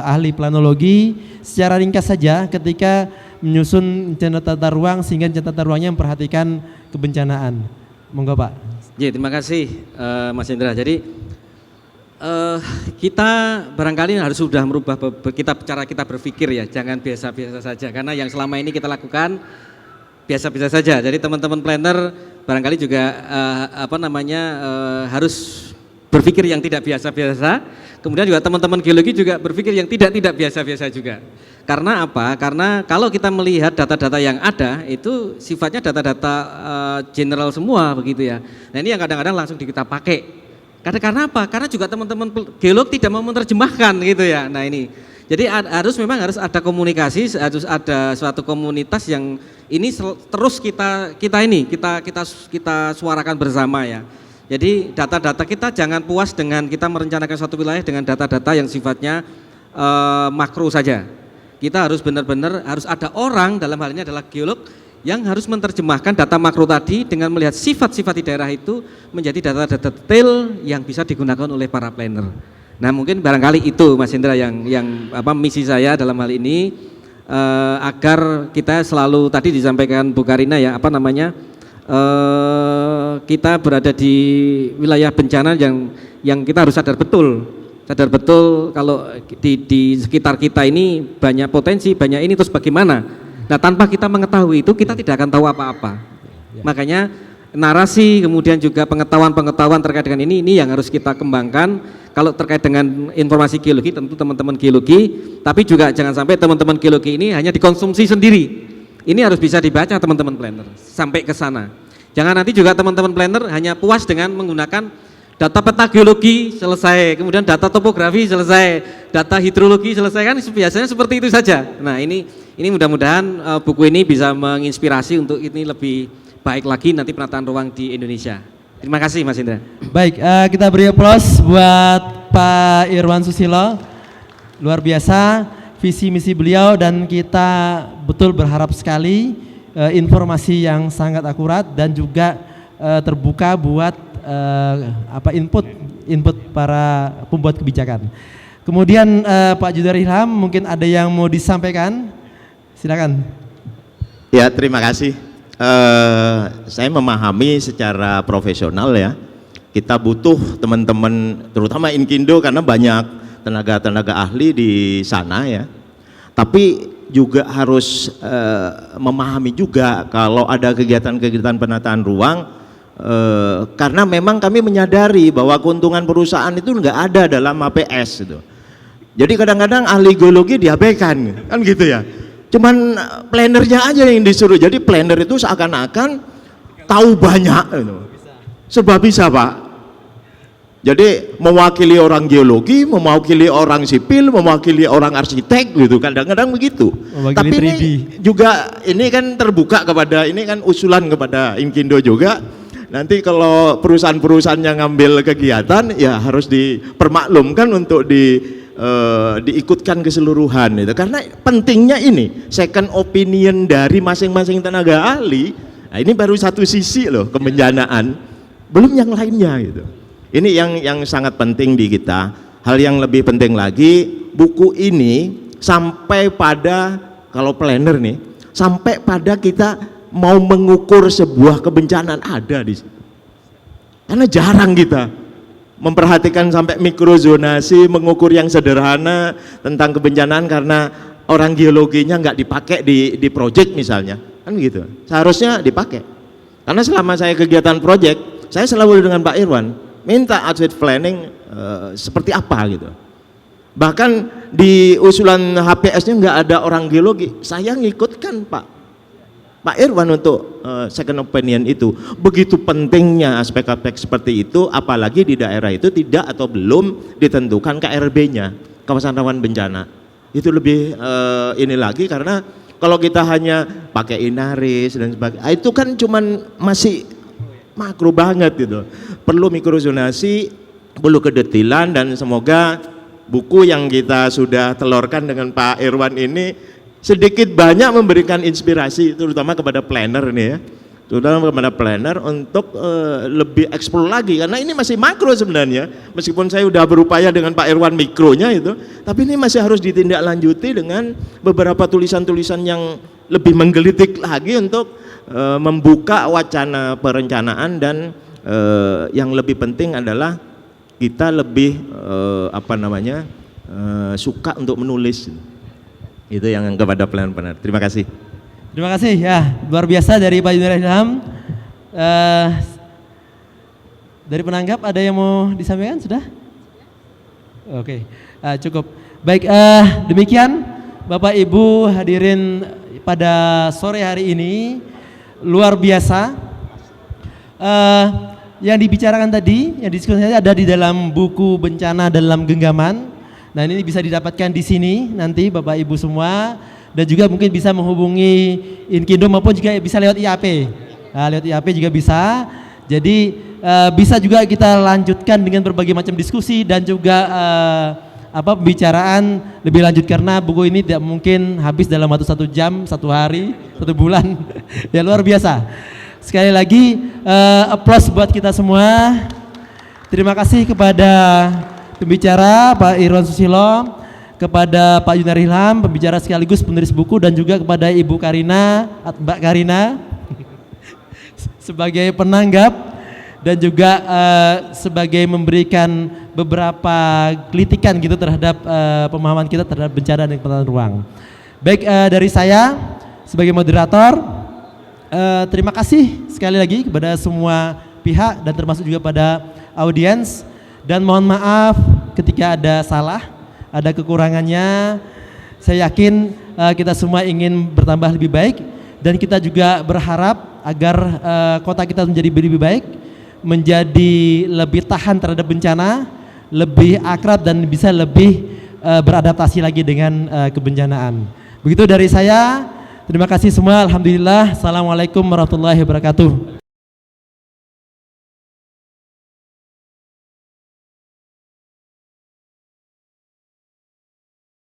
ahli planologi secara ringkas saja ketika menyusun rencana tata ruang sehingga rencana tata ruangnya memperhatikan kebencanaan. Monggo Pak. Ya, terima kasih Mas Indra. Jadi Kita barangkali harus sudah merubah cara kita berpikir ya, jangan biasa-biasa saja, karena yang selama ini kita lakukan biasa-biasa saja. Jadi teman-teman planner barangkali juga harus berpikir yang tidak biasa-biasa. Kemudian juga teman-teman geologi juga berpikir yang tidak biasa-biasa juga. Karena apa? Karena kalau kita melihat data-data yang ada itu sifatnya data-data general semua begitu ya. Nah ini yang kadang-kadang langsung kita pakai. Karena apa? Karena juga teman-teman geolog tidak mau menerjemahkan gitu ya. Nah ini. Jadi memang harus ada komunikasi, harus ada suatu komunitas yang ini terus kita suarakan bersama ya. Jadi data-data kita jangan puas dengan kita merencanakan suatu wilayah dengan data-data yang sifatnya makro saja. Kita harus benar-benar harus ada orang, dalam hal ini adalah geolog, yang harus menerjemahkan data makro tadi dengan melihat sifat-sifat di daerah itu menjadi data-data detail yang bisa digunakan oleh para planner. Nah mungkin barangkali itu Mas Indra yang misi saya dalam hal ini, agar kita selalu tadi disampaikan Bu Karina ya kita berada di wilayah bencana yang kita harus sadar betul kalau di sekitar kita ini banyak potensi, banyak ini, terus bagaimana. Nah tanpa kita mengetahui itu kita tidak akan tahu apa-apa. Makanya narasi kemudian juga pengetahuan terkait dengan ini yang harus kita kembangkan. Kalau terkait dengan informasi geologi tentu teman-teman geologi, tapi juga jangan sampai teman-teman geologi ini hanya dikonsumsi sendiri. Ini harus bisa dibaca teman-teman planner sampai ke sana. Jangan nanti juga teman-teman planner hanya puas dengan menggunakan data peta geologi selesai, kemudian data topografi selesai, data hidrologi selesai, kan biasanya seperti itu saja. Nah ini mudah-mudahan buku ini bisa menginspirasi untuk ini lebih baik lagi nanti penataan ruang di Indonesia. Terima kasih Mas Indra. Baik, kita beri aplaus buat Pak Irwan Susilo. Luar biasa visi misi beliau dan kita betul berharap sekali informasi yang sangat akurat dan juga terbuka buat input para pembuat kebijakan. Kemudian Pak Judar Ilham mungkin ada yang mau disampaikan. Silakan. Ya, terima kasih. Saya memahami secara profesional ya, kita butuh teman-teman terutama Inkindo karena banyak tenaga-tenaga ahli di sana ya, tapi juga harus memahami juga kalau ada kegiatan-kegiatan penataan ruang, karena memang kami menyadari bahwa keuntungan perusahaan itu nggak ada dalam APS itu. Jadi kadang-kadang ahli geologi diabaikan kan gitu ya, cuman plannernya aja yang disuruh. Jadi planner itu seakan-akan tahu banyak gitu. Serba bisa Pak. Jadi mewakili orang geologi, mewakili orang sipil, mewakili orang arsitek gitu, kadang-kadang begitu. Tapi 3D. ini kan terbuka kepada, ini kan usulan kepada Inkindo juga. Nanti kalau perusahaan-perusahaan yang ngambil kegiatan ya harus dipermaklumkan untuk diikutkan keseluruhan itu, karena pentingnya ini second opinion dari masing-masing tenaga ahli. Nah, ini baru satu sisi loh kebencanaan, belum yang lainnya gitu. Ini yang sangat penting di kita. Hal yang lebih penting lagi, buku ini sampai pada, kalau planner nih, sampai pada kita mau mengukur sebuah kebencanaan ada di situ. Karena jarang kita memperhatikan sampai mikrozonasi, mengukur yang sederhana tentang kebencanaan karena orang geologinya nggak dipakai di proyek misalnya, kan gitu. Seharusnya dipakai. Karena selama saya kegiatan proyek, saya selalu dengan Pak Irwan minta outfit planning seperti apa gitu. Bahkan di usulan HPS-nya nggak ada orang geologi, saya ngikutkan Pak Irwan untuk second opinion itu. Begitu pentingnya aspek-aspek seperti itu, apalagi di daerah itu tidak atau belum ditentukan KRB-nya, kawasan rawan bencana. Itu lebih ini lagi, karena kalau kita hanya pakai inaris dan sebagainya, itu kan cuman masih makro banget gitu. Perlu mikrozonasi, perlu kedetilan, dan semoga buku yang kita sudah telurkan dengan Pak Irwan ini sedikit banyak memberikan inspirasi terutama kepada planner nih ya, terutama kepada planner untuk lebih eksplor lagi, karena ini masih makro sebenarnya. Meskipun saya udah berupaya dengan Pak Irwan mikronya itu, tapi ini masih harus ditindaklanjuti dengan beberapa tulisan-tulisan yang lebih menggelitik lagi untuk membuka wacana perencanaan, dan yang lebih penting adalah kita lebih suka untuk menulis. Itu yang kepada pelayan-pelayan. Terima kasih. Terima kasih ya, luar biasa dari Pak Junaidah Ilham. Dari penanggap ada yang mau disampaikan sudah? Oke, cukup. Baik, demikian Bapak Ibu hadirin pada sore hari ini luar biasa. Yang dibicarakan tadi, yang diskusinya ada di dalam buku Bencana dalam Genggaman. Nah, ini bisa didapatkan di sini nanti Bapak Ibu semua, dan juga mungkin bisa menghubungi Inkindo maupun juga bisa lewat IAP. Nah, lewat IAP juga bisa. Jadi bisa juga kita lanjutkan dengan berbagai macam diskusi dan juga pembicaraan lebih lanjut, karena buku ini tidak mungkin habis dalam waktu 1 jam, 1 hari, 1 bulan. Ya, luar biasa. Sekali lagi applause buat kita semua. Terima kasih kepada pembicara Pak Irwan Susilo, kepada Pak Junaidah Ilham, pembicara sekaligus penulis buku, dan juga kepada Ibu Karina, Mbak Karina sebagai penanggap dan juga sebagai memberikan beberapa kritikan gitu terhadap pemahaman kita terhadap bencana dan penataan ruang. Baik, dari saya sebagai moderator, terima kasih sekali lagi kepada semua pihak dan termasuk juga pada audiens. Dan mohon maaf ketika ada salah, ada kekurangannya. Saya yakin kita semua ingin bertambah lebih baik, dan kita juga berharap agar kota kita menjadi lebih baik, menjadi lebih tahan terhadap bencana, lebih akrab dan bisa lebih beradaptasi lagi dengan kebencanaan. Begitu dari saya. Terima kasih semua. Alhamdulillah. Assalamualaikum warahmatullahi wabarakatuh.